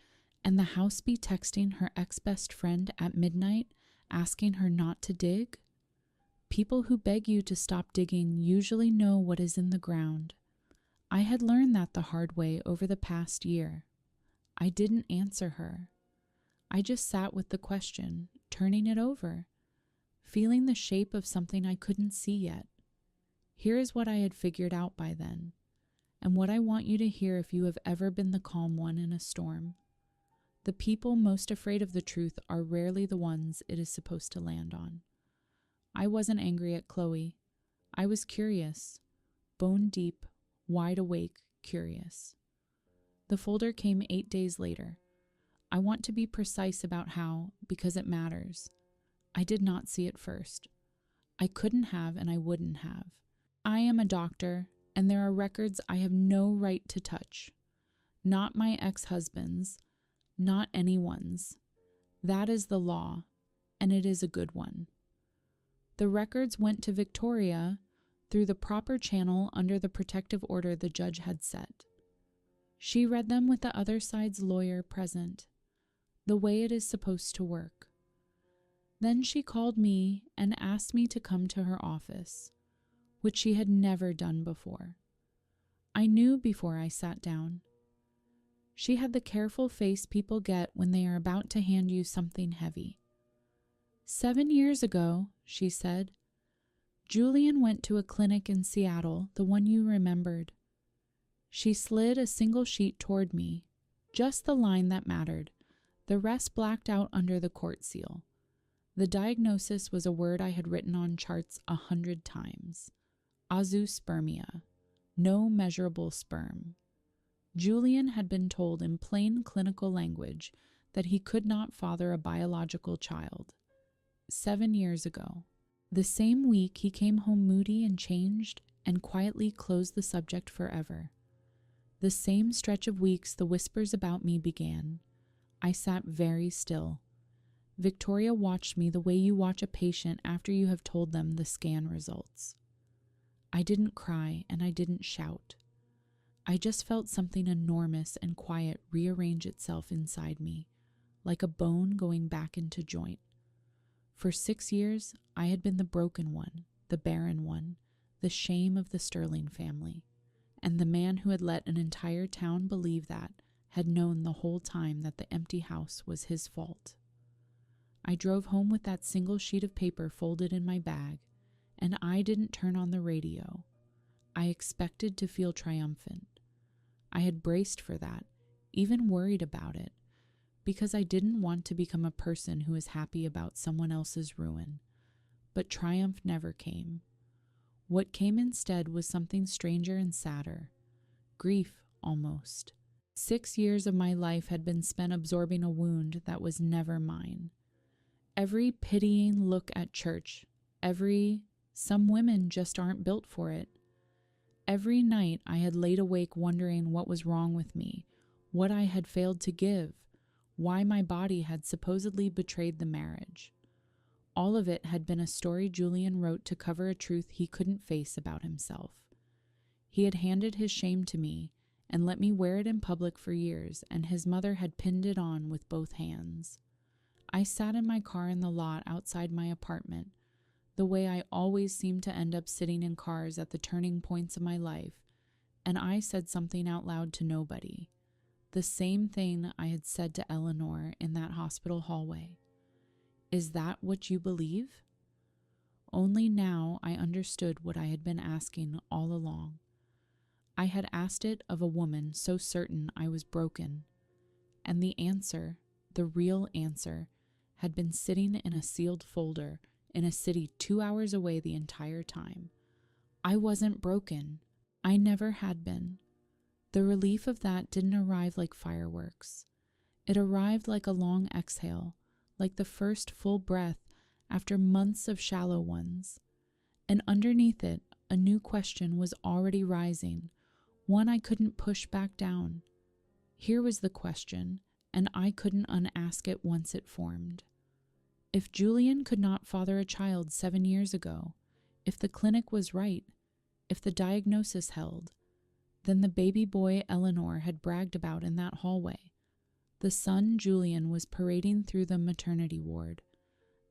and the house be texting her ex-best friend at midnight, asking her not to dig? People who beg you to stop digging usually know what is in the ground. I had learned that the hard way over the past year. I didn't answer her. I just sat with the question, turning it over, feeling the shape of something I couldn't see yet. Here is what I had figured out by then, and what I want you to hear if you have ever been the calm one in a storm. The people most afraid of the truth are rarely the ones it is supposed to land on. I wasn't angry at Chloe. I was curious, bone deep, wide awake, curious. The folder came 8 days later. I want to be precise about how, because it matters. I did not see it first. I couldn't have and I wouldn't have. I am a doctor, and there are records I have no right to touch. Not my ex-husband's, not anyone's. That is the law, and it is a good one. The records went to Victoria through the proper channel under the protective order the judge had set. She read them with the other side's lawyer present, the way it is supposed to work. Then she called me and asked me to come to her office, which she had never done before. I knew before I sat down. She had the careful face people get when they are about to hand you something heavy. 7 years ago, she said, Julian went to a clinic in Seattle, the one you remembered. She slid a single sheet toward me, just the line that mattered, the rest blacked out under the court seal. The diagnosis was a word I had written on charts 100 times. Azoospermia, no measurable sperm. Julian had been told in plain clinical language that he could not father a biological child. 7 years ago. The same week he came home moody and changed and quietly closed the subject forever. The same stretch of weeks the whispers about me began. I sat very still. Victoria watched me the way you watch a patient after you have told them the scan results. I didn't cry and I didn't shout. I just felt something enormous and quiet rearrange itself inside me, like a bone going back into joint. For 6 years, I had been the broken one, the barren one, the shame of the Sterling family, and the man who had let an entire town believe that had known the whole time that the empty house was his fault. I drove home with that single sheet of paper folded in my bag, and I didn't turn on the radio. I expected to feel triumphant. I had braced for that, even worried about it, because I didn't want to become a person who is happy about someone else's ruin. But triumph never came. What came instead was something stranger and sadder. Grief, almost. 6 years of my life had been spent absorbing a wound that was never mine. Every pitying look at church, some women just aren't built for it. Every night I had laid awake wondering what was wrong with me, what I had failed to give, why my body had supposedly betrayed the marriage. All of it had been a story Julian wrote to cover a truth he couldn't face about himself. He had handed his shame to me and let me wear it in public for years, and his mother had pinned it on with both hands. I sat in my car in the lot outside my apartment, the way I always seemed to end up sitting in cars at the turning points of my life, and I said something out loud to nobody. The same thing I had said to Eleanor in that hospital hallway. Is that what you believe? Only now I understood what I had been asking all along. I had asked it of a woman so certain I was broken, and the answer, the real answer, had been sitting in a sealed folder in a city 2 hours away the entire time. I wasn't broken. I never had been. The relief of that didn't arrive like fireworks. It arrived like a long exhale, like the first full breath after months of shallow ones. And underneath it, a new question was already rising, one I couldn't push back down. Here was the question, and I couldn't unask it once it formed. If Julian could not father a child 7 years ago, if the clinic was right, if the diagnosis held, then the baby boy Eleanor had bragged about in that hallway, the son Julian was parading through the maternity ward,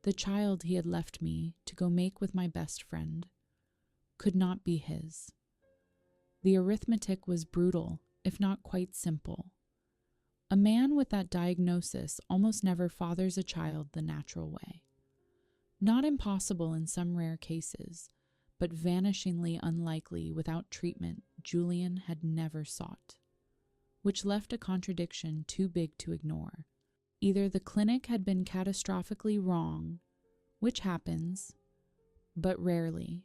the child he had left me to go make with my best friend, could not be his. The arithmetic was brutal, if not quite simple. A man with that diagnosis almost never fathers a child the natural way. Not impossible in some rare cases, but vanishingly unlikely without treatment Julian had never sought, which left a contradiction too big to ignore. Either the clinic had been catastrophically wrong, which happens, but rarely,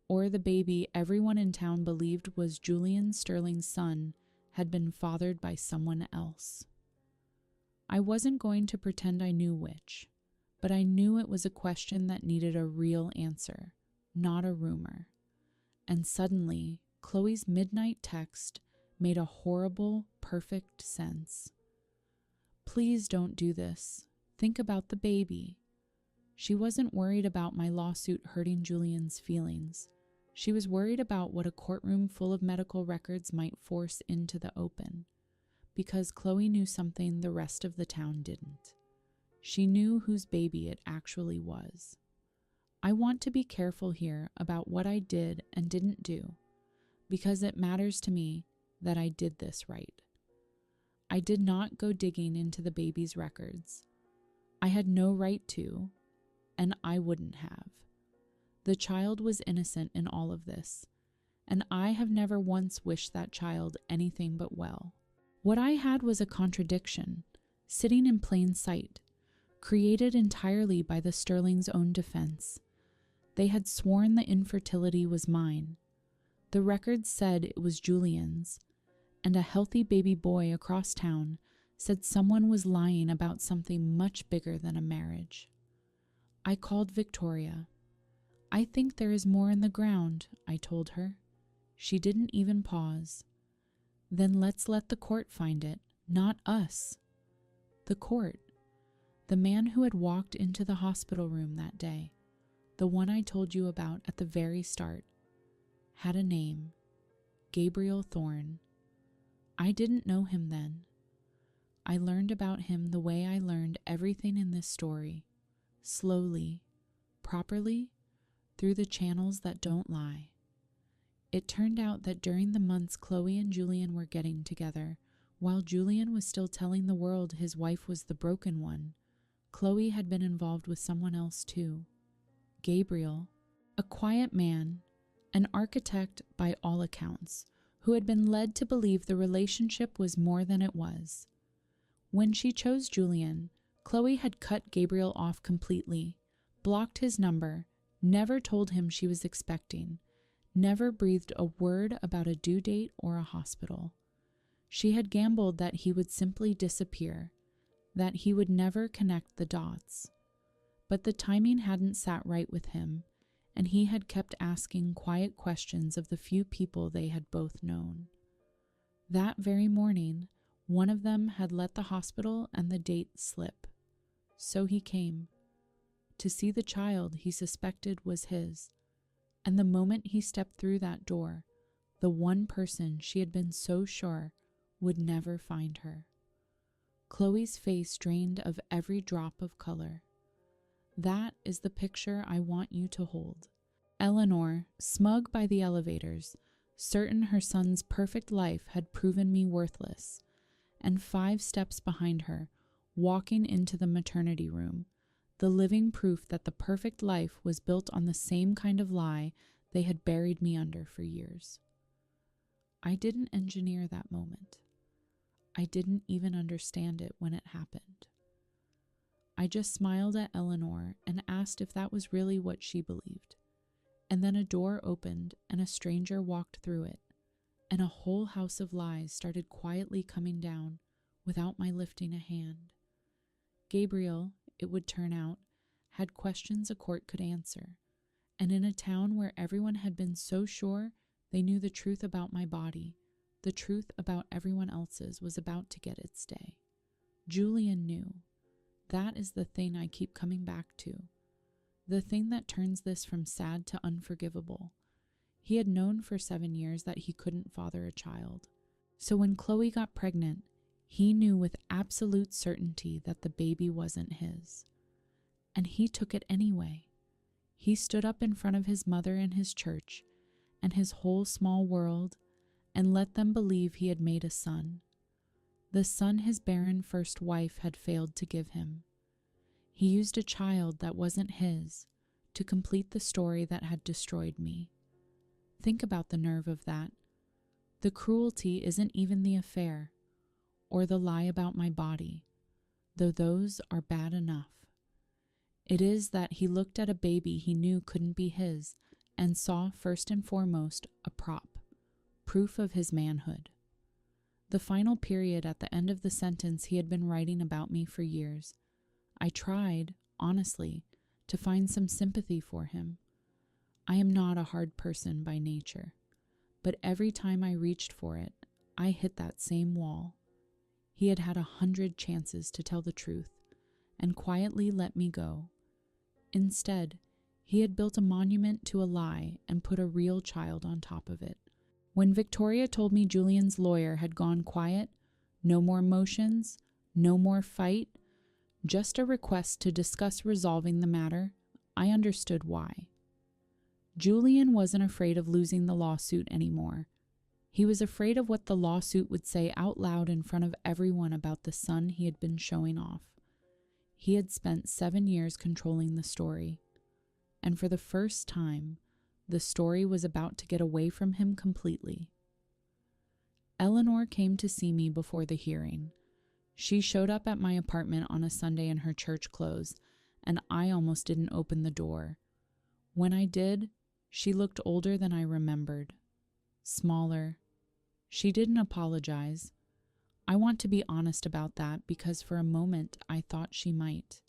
or the baby everyone in town believed was Julian Sterling's son had been fathered by someone else. I wasn't going to pretend I knew which, but I knew it was a question that needed a real answer, not a rumor. And suddenly, Chloe's midnight text made a horrible, perfect sense. Please don't do this. Think about the baby. She wasn't worried about my lawsuit hurting Julian's feelings. She was worried about what a courtroom full of medical records might force into the open, because Chloe knew something the rest of the town didn't. She knew whose baby it actually was. I want to be careful here about what I did and didn't do, because it matters to me that I did this right. I did not go digging into the baby's records. I had no right to, and I wouldn't have. The child was innocent in all of this, and I have never once wished that child anything but well. What I had was a contradiction, sitting in plain sight, created entirely by the Sterling's own defense. They had sworn the infertility was mine. The records said it was Julian's, and a healthy baby boy across town said someone was lying about something much bigger than a marriage. I called Victoria. I think there is more in the ground, I told her. She didn't even pause. Then let's let the court find it, not us. The court. The man who had walked into the hospital room that day, the one I told you about at the very start, had a name, Gabriel Thorne. I didn't know him then. I learned about him the way I learned everything in this story, slowly, properly, through the channels that don't lie. It turned out that during the months Chloe and Julian were getting together, while Julian was still telling the world his wife was the broken one, Chloe had been involved with someone else too. Gabriel, a quiet man, an architect by all accounts, who had been led to believe the relationship was more than it was. When she chose Julian, Chloe had cut Gabriel off completely, blocked his number, never told him she was expecting, never breathed a word about a due date or a hospital. She had gambled that he would simply disappear, that he would never connect the dots. But the timing hadn't sat right with him, and he had kept asking quiet questions of the few people they had both known. That very morning, one of them had let the hospital and the date slip. So he came, to see the child he suspected was his, and the moment he stepped through that door, the one person she had been so sure would never find her. Chloe's face drained of every drop of color. That is the picture I want you to hold. Eleanor, smug by the elevators, certain her son's perfect life had proven me worthless, and 5 steps behind her, walking into the maternity room, the living proof that the perfect life was built on the same kind of lie they had buried me under for years. I didn't engineer that moment. I didn't even understand it when it happened. I just smiled at Eleanor and asked if that was really what she believed. And then a door opened and a stranger walked through it, and a whole house of lies started quietly coming down without my lifting a hand. Gabriel, it would turn out, had questions a court could answer, and in a town where everyone had been so sure they knew the truth about my body, the truth about everyone else's was about to get its day. Julian knew. That is the thing I keep coming back to. The thing that turns this from sad to unforgivable. He had known for 7 years that he couldn't father a child. So when Chloe got pregnant, he knew with absolute certainty that the baby wasn't his. And he took it anyway. He stood up in front of his mother and his church and his whole small world and let them believe he had made a son. The son his barren first wife had failed to give him. He used a child that wasn't his to complete the story that had destroyed me. Think about the nerve of that. The cruelty isn't even the affair, or the lie about my body, though those are bad enough. It is that he looked at a baby he knew couldn't be his and saw first and foremost a prop, proof of his manhood. The final period at the end of the sentence he had been writing about me for years. I tried, honestly, to find some sympathy for him. I am not a hard person by nature, but every time I reached for it, I hit that same wall. He had had 100 chances to tell the truth and quietly let me go. Instead, he had built a monument to a lie and put a real child on top of it. When Victoria told me Julian's lawyer had gone quiet, no more motions, no more fight, just a request to discuss resolving the matter, I understood why. Julian wasn't afraid of losing the lawsuit anymore. He was afraid of what the lawsuit would say out loud in front of everyone about the son he had been showing off. He had spent 7 years controlling the story, and for the first time, the story was about to get away from him completely. Eleanor came to see me before the hearing. She showed up at my apartment on a Sunday in her church clothes, and I almost didn't open the door. When I did, she looked older than I remembered. Smaller. She didn't apologize. I want to be honest about that because for a moment I thought she might.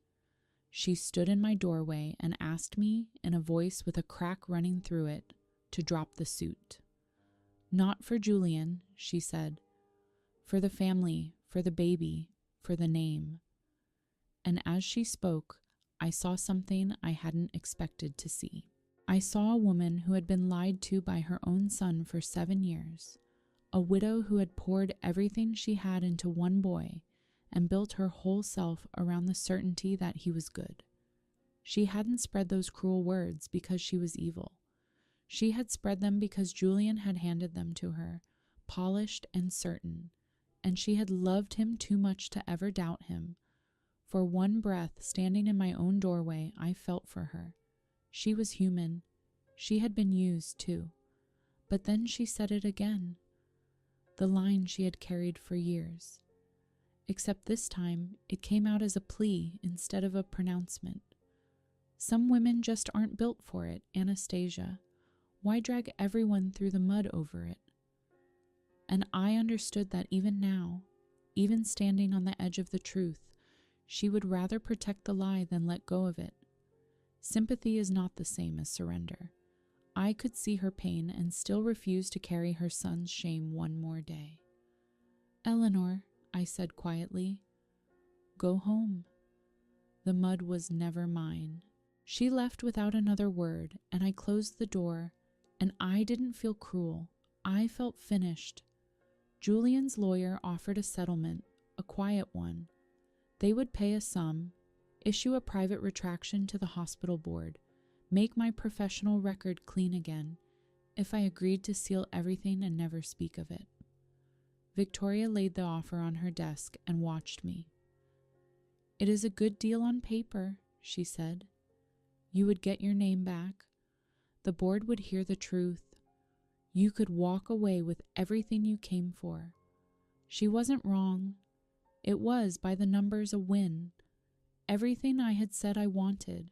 She stood in my doorway and asked me, in a voice with a crack running through it, to drop the suit. Not for Julian, she said. For the family, for the baby, for the name. And as she spoke, I saw something I hadn't expected to see. I saw a woman who had been lied to by her own son for 7 years, a widow who had poured everything she had into one boy and built her whole self around the certainty that he was good. She hadn't spread those cruel words because she was evil. She had spread them because Julian had handed them to her, polished and certain, and she had loved him too much to ever doubt him. For one breath, standing in my own doorway, I felt for her. She was human. She had been used, too. But then she said it again. The line she had carried for years. Except this time, it came out as a plea instead of a pronouncement. Some women just aren't built for it, Anastasia. Why drag everyone through the mud over it? And I understood that even now, even standing on the edge of the truth, she would rather protect the lie than let go of it. Sympathy is not the same as surrender. I could see her pain and still refuse to carry her son's shame one more day. Eleanor, I said quietly, go home. The mud was never mine. She left without another word, and I closed the door, and I didn't feel cruel. I felt finished. Julian's lawyer offered a settlement, a quiet one. They would pay a sum, issue a private retraction to the hospital board, make my professional record clean again, if I agreed to seal everything and never speak of it. Victoria laid the offer on her desk and watched me. It is a good deal on paper, she said. You would get your name back. The board would hear the truth. You could walk away with everything you came for. She wasn't wrong. It was, by the numbers, a win. Everything I had said I wanted.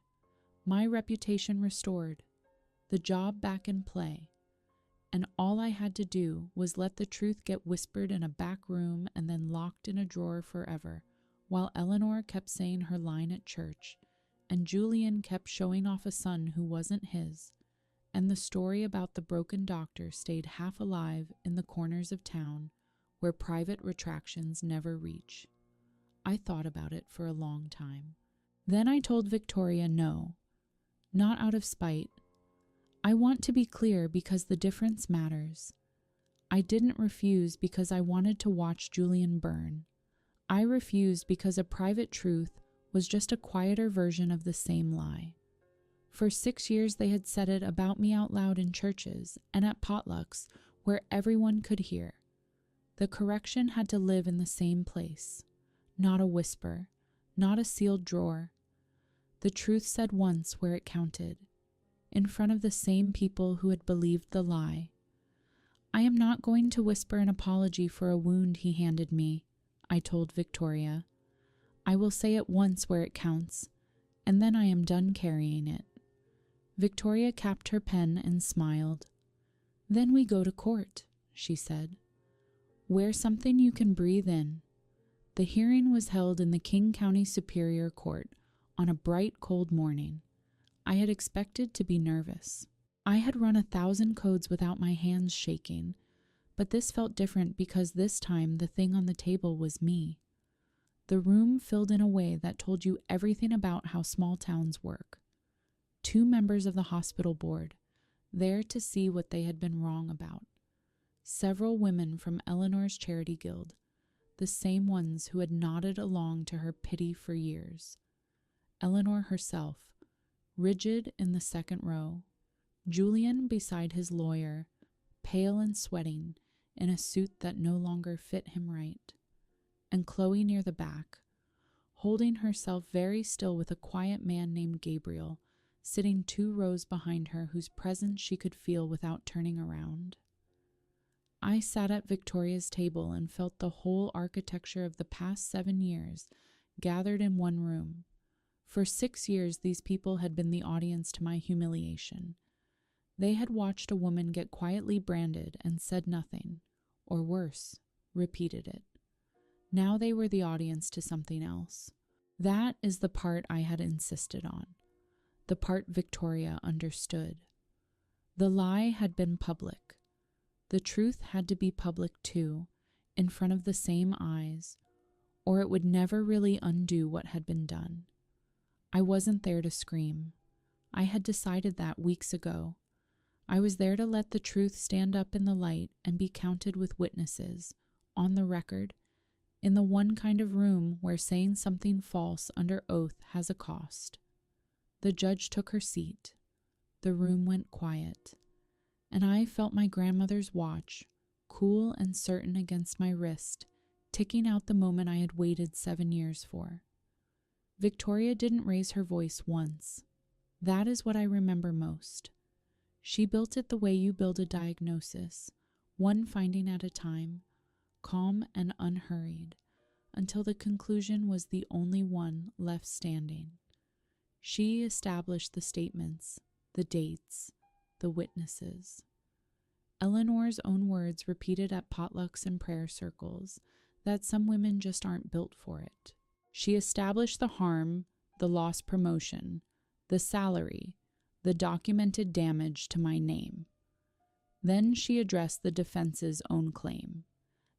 My reputation restored. the job back in play, and all I had to do was let the truth get whispered in a back room and then locked in a drawer forever, while Eleanor kept saying her line at church, and Julian kept showing off a son who wasn't his, and the story about the broken doctor stayed half alive in the corners of town where private retractions never reach. I thought about it for a long time. Then I told Victoria no, not out of spite. I want to be clear because the difference matters. I didn't refuse because I wanted to watch Julian burn. I refused because a private truth was just a quieter version of the same lie. For 6 years they had said it about me out loud in churches and at potlucks where everyone could hear. The correction had to live in the same place, not a whisper, not a sealed drawer. The truth said once where it counted, in front of the same people who had believed the lie. I am not going to whisper an apology for a wound he handed me, I told Victoria. I will say it once where it counts, and then I am done carrying it. Victoria capped her pen and smiled. Then we go to court, she said. Wear something you can breathe in. The hearing was held in the King County Superior Court on a bright, cold morning. I had expected to be nervous. I had run 1,000 codes without my hands shaking, but this felt different because this time the thing on the table was me. The room filled in a way that told you everything about how small towns work. 2 members of the hospital board, there to see what they had been wrong about. Several women from Eleanor's charity guild, the same ones who had nodded along to her pity for years. Eleanor herself, rigid in the second row. Julian beside his lawyer, pale and sweating, in a suit that no longer fit him right. And Chloe near the back, holding herself very still with a quiet man named Gabriel, sitting 2 rows behind her whose presence she could feel without turning around. I sat at Victoria's table and felt the whole architecture of the past 7 years gathered in one room. For 6 years these people had been the audience to my humiliation. They had watched a woman get quietly branded and said nothing, or worse, repeated it. Now they were the audience to something else. That is the part I had insisted on, the part Victoria understood. The lie had been public. The truth had to be public too, in front of the same eyes, or it would never really undo what had been done. I wasn't there to scream. I had decided that weeks ago. I was there to let the truth stand up in the light and be counted with witnesses, on the record, in the one kind of room where saying something false under oath has a cost. The judge took her seat. The room went quiet, and I felt my grandmother's watch, cool and certain against my wrist, ticking out the moment I had waited 7 years for. Victoria didn't raise her voice once. That is what I remember most. She built it the way you build a diagnosis, one finding at a time, calm and unhurried, until the conclusion was the only one left standing. She established the statements, the dates, the witnesses. Eleanor's own words repeated at potlucks and prayer circles, that some women just aren't built for it. She established the harm, the lost promotion, the salary, the documented damage to my name. Then she addressed the defense's own claim,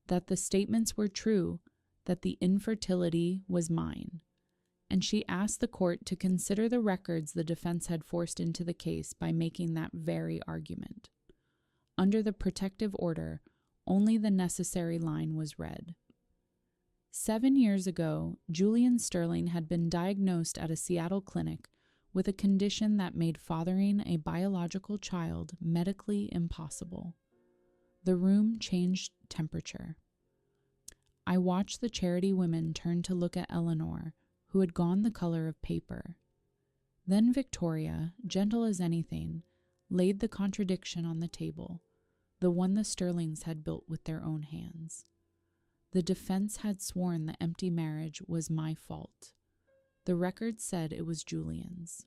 that the statements were true, that the infertility was mine. And she asked the court to consider the records the defense had forced into the case by making that very argument. Under the protective order, only the necessary line was read. 7 years ago, Julian Sterling had been diagnosed at a Seattle clinic with a condition that made fathering a biological child medically impossible. The room changed temperature. I watched the charity women turn to look at Eleanor, who had gone the color of paper. Then Victoria, gentle as anything, laid the contradiction on the table, the one the Sterlings had built with their own hands. The defense had sworn the empty marriage was my fault. The record said it was Julian's.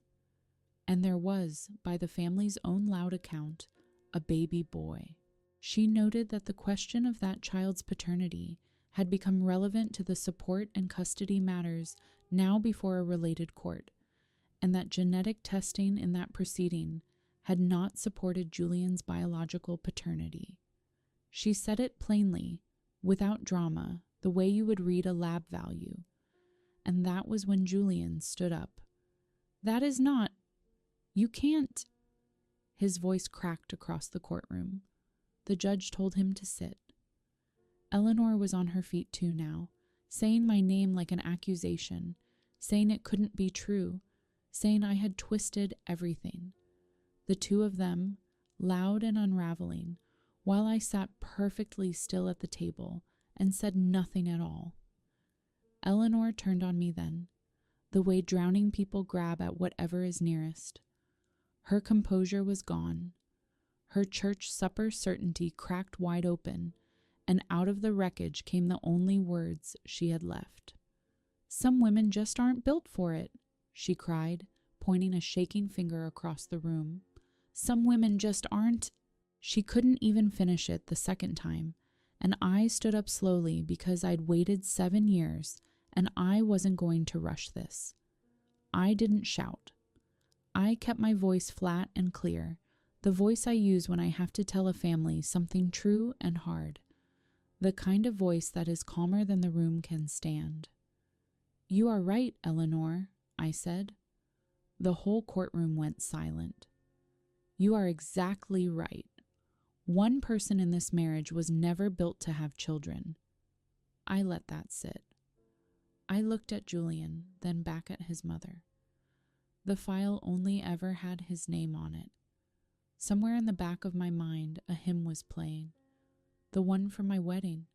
And there was, by the family's own loud account, a baby boy. She noted that the question of that child's paternity had become relevant to the support and custody matters now before a related court, and that genetic testing in that proceeding had not supported Julian's biological paternity. She said it plainly, without drama, the way you would read a lab value. And that was when Julian stood up. "That is not. You can't." His voice cracked across the courtroom. The judge told him to sit. Eleanor was on her feet too now, saying my name like an accusation, saying it couldn't be true, saying I had twisted everything. The two of them, loud and unraveling, while I sat perfectly still at the table and said nothing at all. Eleanor turned on me then, the way drowning people grab at whatever is nearest. Her composure was gone. Her church supper certainty cracked wide open, and out of the wreckage came the only words she had left. "Some women just aren't built for it," she cried, pointing a shaking finger across the room. "Some women just aren't." She couldn't even finish it the second time, and I stood up slowly because I'd waited 7 years, and I wasn't going to rush this. I didn't shout. I kept my voice flat and clear, the voice I use when I have to tell a family something true and hard, the kind of voice that is calmer than the room can stand. "You are right, Eleanor," I said. The whole courtroom went silent. "You are exactly right. One person in this marriage was never built to have children." I let that sit. I looked at Julian, then back at his mother. The file only ever had his name on it. Somewhere in the back of my mind, a hymn was playing. The one from my wedding.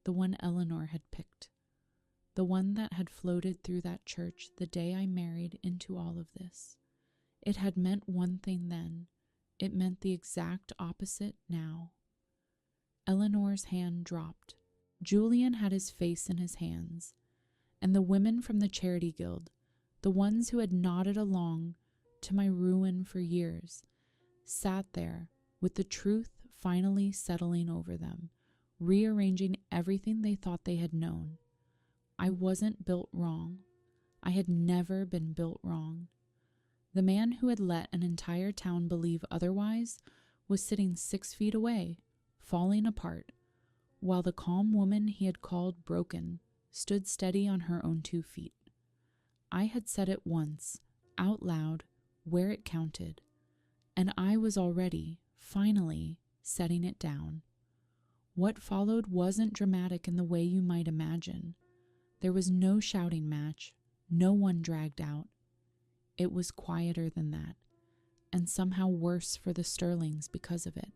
The one Eleanor had picked. The one that had floated through that church the day I married into all of this. It had meant one thing then. It meant the exact opposite now. Eleanor's hand dropped. Julian had his face in his hands. And the women from the charity guild, the ones who had nodded along to my ruin for years, sat there with the truth finally settling over them, rearranging everything they thought they had known. I wasn't built wrong. I had never been built wrong. The man who had let an entire town believe otherwise was sitting 6 feet away, falling apart, while the calm woman he had called broken stood steady on her own 2 feet. I had said it once, out loud, where it counted, and I was already, finally, setting it down. What followed wasn't dramatic in the way you might imagine. There was no shouting match, no one dragged out. It was quieter than that, and somehow worse for the Sterlings because of it.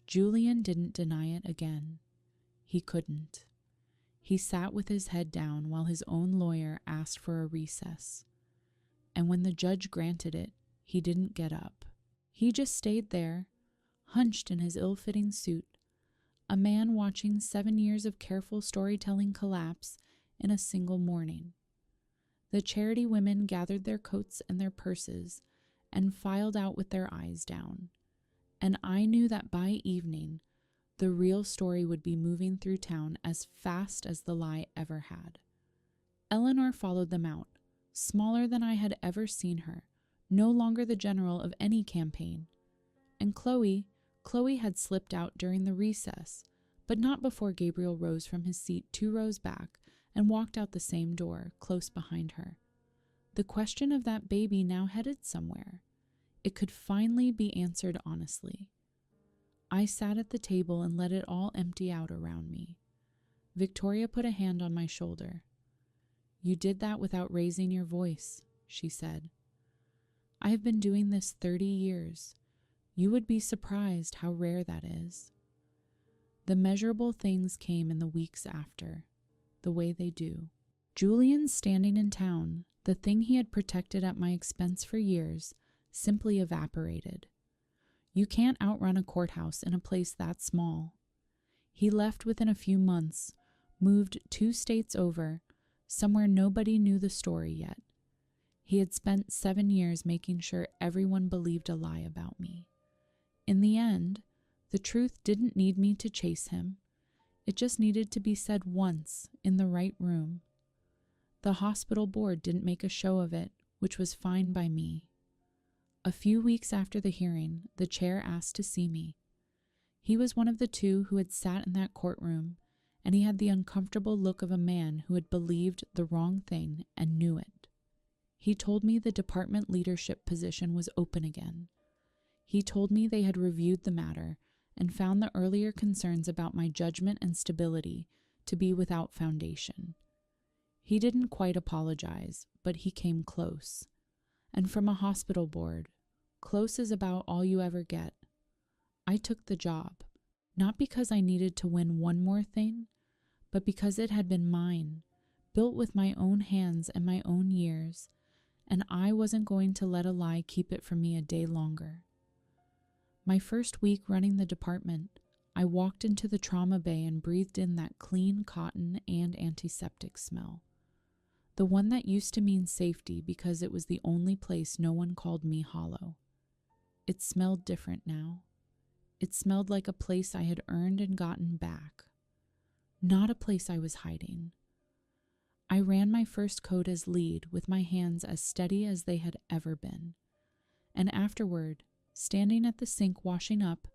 Julian didn't deny it again. He couldn't. He sat with his head down while his own lawyer asked for a recess. And when the judge granted it, he didn't get up. He just stayed there, hunched in his ill-fitting suit, a man watching 7 years of careful storytelling collapse in a single morning. The charity women gathered their coats and their purses and filed out with their eyes down. And I knew that by evening, the real story would be moving through town as fast as the lie ever had. Eleanor followed them out, smaller than I had ever seen her, no longer the general of any campaign. And Chloe had slipped out during the recess, but not before Gabriel rose from his seat 2 rows back and walked out the same door, close behind her. The question of that baby now headed somewhere. It could finally be answered honestly. I sat at the table and let it all empty out around me. Victoria put a hand on my shoulder. "You did that without raising your voice," she said. "I have been doing this 30 years. You would be surprised how rare that is." The measurable things came in the weeks after, the way they do. Julian's standing in town, the thing he had protected at my expense for years, simply evaporated. You can't outrun a courthouse in a place that small. He left within a few months, moved 2 states over, somewhere nobody knew the story yet. He had spent 7 years making sure everyone believed a lie about me. In the end, the truth didn't need me to chase him. It just needed to be said once in the right room. The hospital board didn't make a show of it, which was fine by me. A few weeks after the hearing, the chair asked to see me. He was one of the two who had sat in that courtroom, and he had the uncomfortable look of a man who had believed the wrong thing and knew it. He told me the department leadership position was open again. He told me they had reviewed the matter and found the earlier concerns about my judgment and stability to be without foundation. He didn't quite apologize, but he came close. And from a hospital board, close is about all you ever get. I took the job, not because I needed to win one more thing, but because it had been mine, built with my own hands and my own years, and I wasn't going to let a lie keep it from me a day longer. My first week running the department, I walked into the trauma bay and breathed in that clean cotton and antiseptic smell. The one that used to mean safety because it was the only place no one called me hollow. It smelled different now. It smelled like a place I had earned and gotten back, not a place I was hiding. I ran my first code as lead with my hands as steady as they had ever been. And afterward, standing at the sink washing up,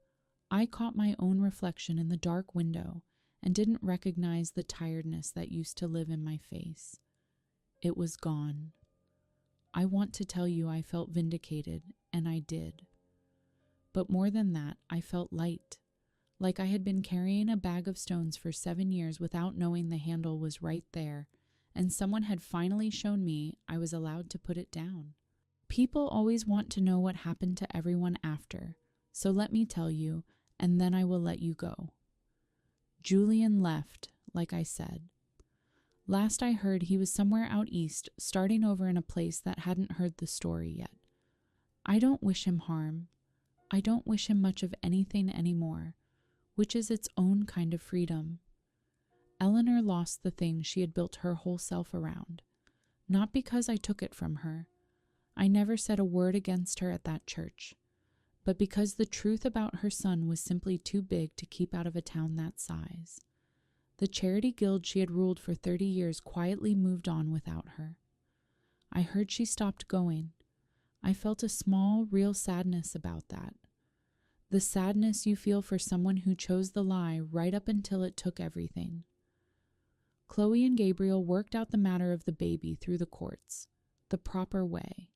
I caught my own reflection in the dark window and didn't recognize the tiredness that used to live in my face. It was gone. I want to tell you I felt vindicated, and I did. But more than that, I felt light, like I had been carrying a bag of stones for 7 years without knowing the handle was right there, and someone had finally shown me I was allowed to put it down. People always want to know what happened to everyone after, so let me tell you, and then I will let you go. Julian left, like I said. Last I heard, he was somewhere out east, starting over in a place that hadn't heard the story yet. I don't wish him harm. I don't wish him much of anything anymore, which is its own kind of freedom. Eleanor lost the thing she had built her whole self around, not because I took it from her. I never said a word against her at that church, but because the truth about her son was simply too big to keep out of a town that size. The charity guild she had ruled for 30 years quietly moved on without her. I heard she stopped going. I felt a small, real sadness about that. The sadness you feel for someone who chose the lie right up until it took everything. Chloe and Gabriel worked out the matter of the baby through the courts, the proper way.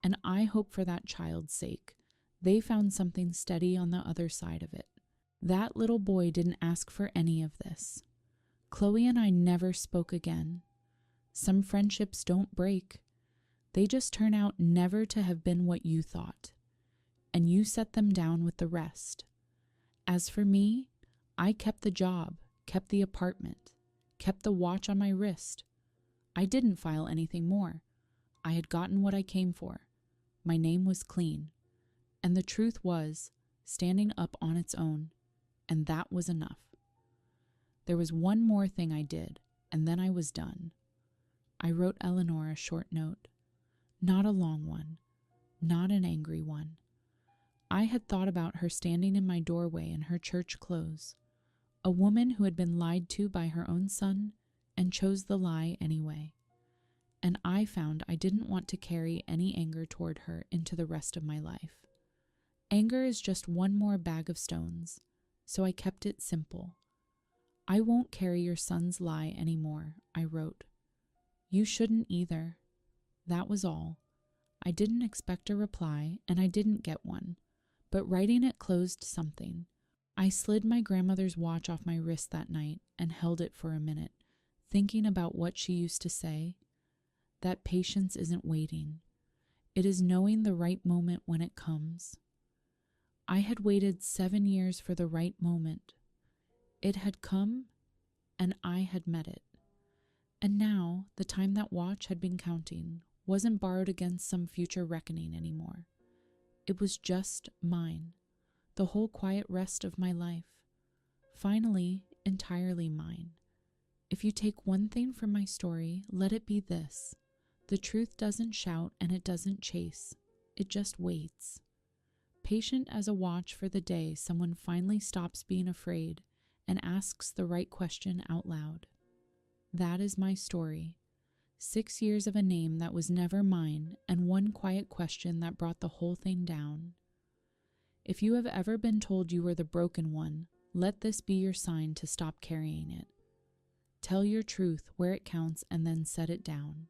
And I hope for that child's sake, they found something steady on the other side of it. That little boy didn't ask for any of this. Chloe and I never spoke again. Some friendships don't break. They just turn out never to have been what you thought. And you set them down with the rest. As for me, I kept the job, kept the apartment, kept the watch on my wrist. I didn't file anything more. I had gotten what I came for. My name was clean. And the truth was standing up on its own. And that was enough. There was one more thing I did, and then I was done. I wrote Eleanor a short note. Not a long one, not an angry one. I had thought about her standing in my doorway in her church clothes, a woman who had been lied to by her own son and chose the lie anyway. And I found I didn't want to carry any anger toward her into the rest of my life. Anger is just one more bag of stones, so I kept it simple. I won't carry your son's lie anymore, I wrote. You shouldn't either. That was all. I didn't expect a reply, and I didn't get one, but writing it closed something. I slid my grandmother's watch off my wrist that night and held it for a minute, thinking about what she used to say. That patience isn't waiting. It is knowing the right moment when it comes. I had waited 7 years for the right moment. It had come, and I had met it. And now, the time that watch had been counting wasn't borrowed against some future reckoning anymore. It was just mine, the whole quiet rest of my life. Finally, entirely mine. If you take one thing from my story, let it be this. The truth doesn't shout and it doesn't chase. It just waits. Patient as a watch for the day someone finally stops being afraid and asks the right question out loud. That is my story. 6 years of a name that was never mine, and one quiet question that brought the whole thing down. If you have ever been told you were the broken one, let this be your sign to stop carrying it. Tell your truth where it counts and then set it down.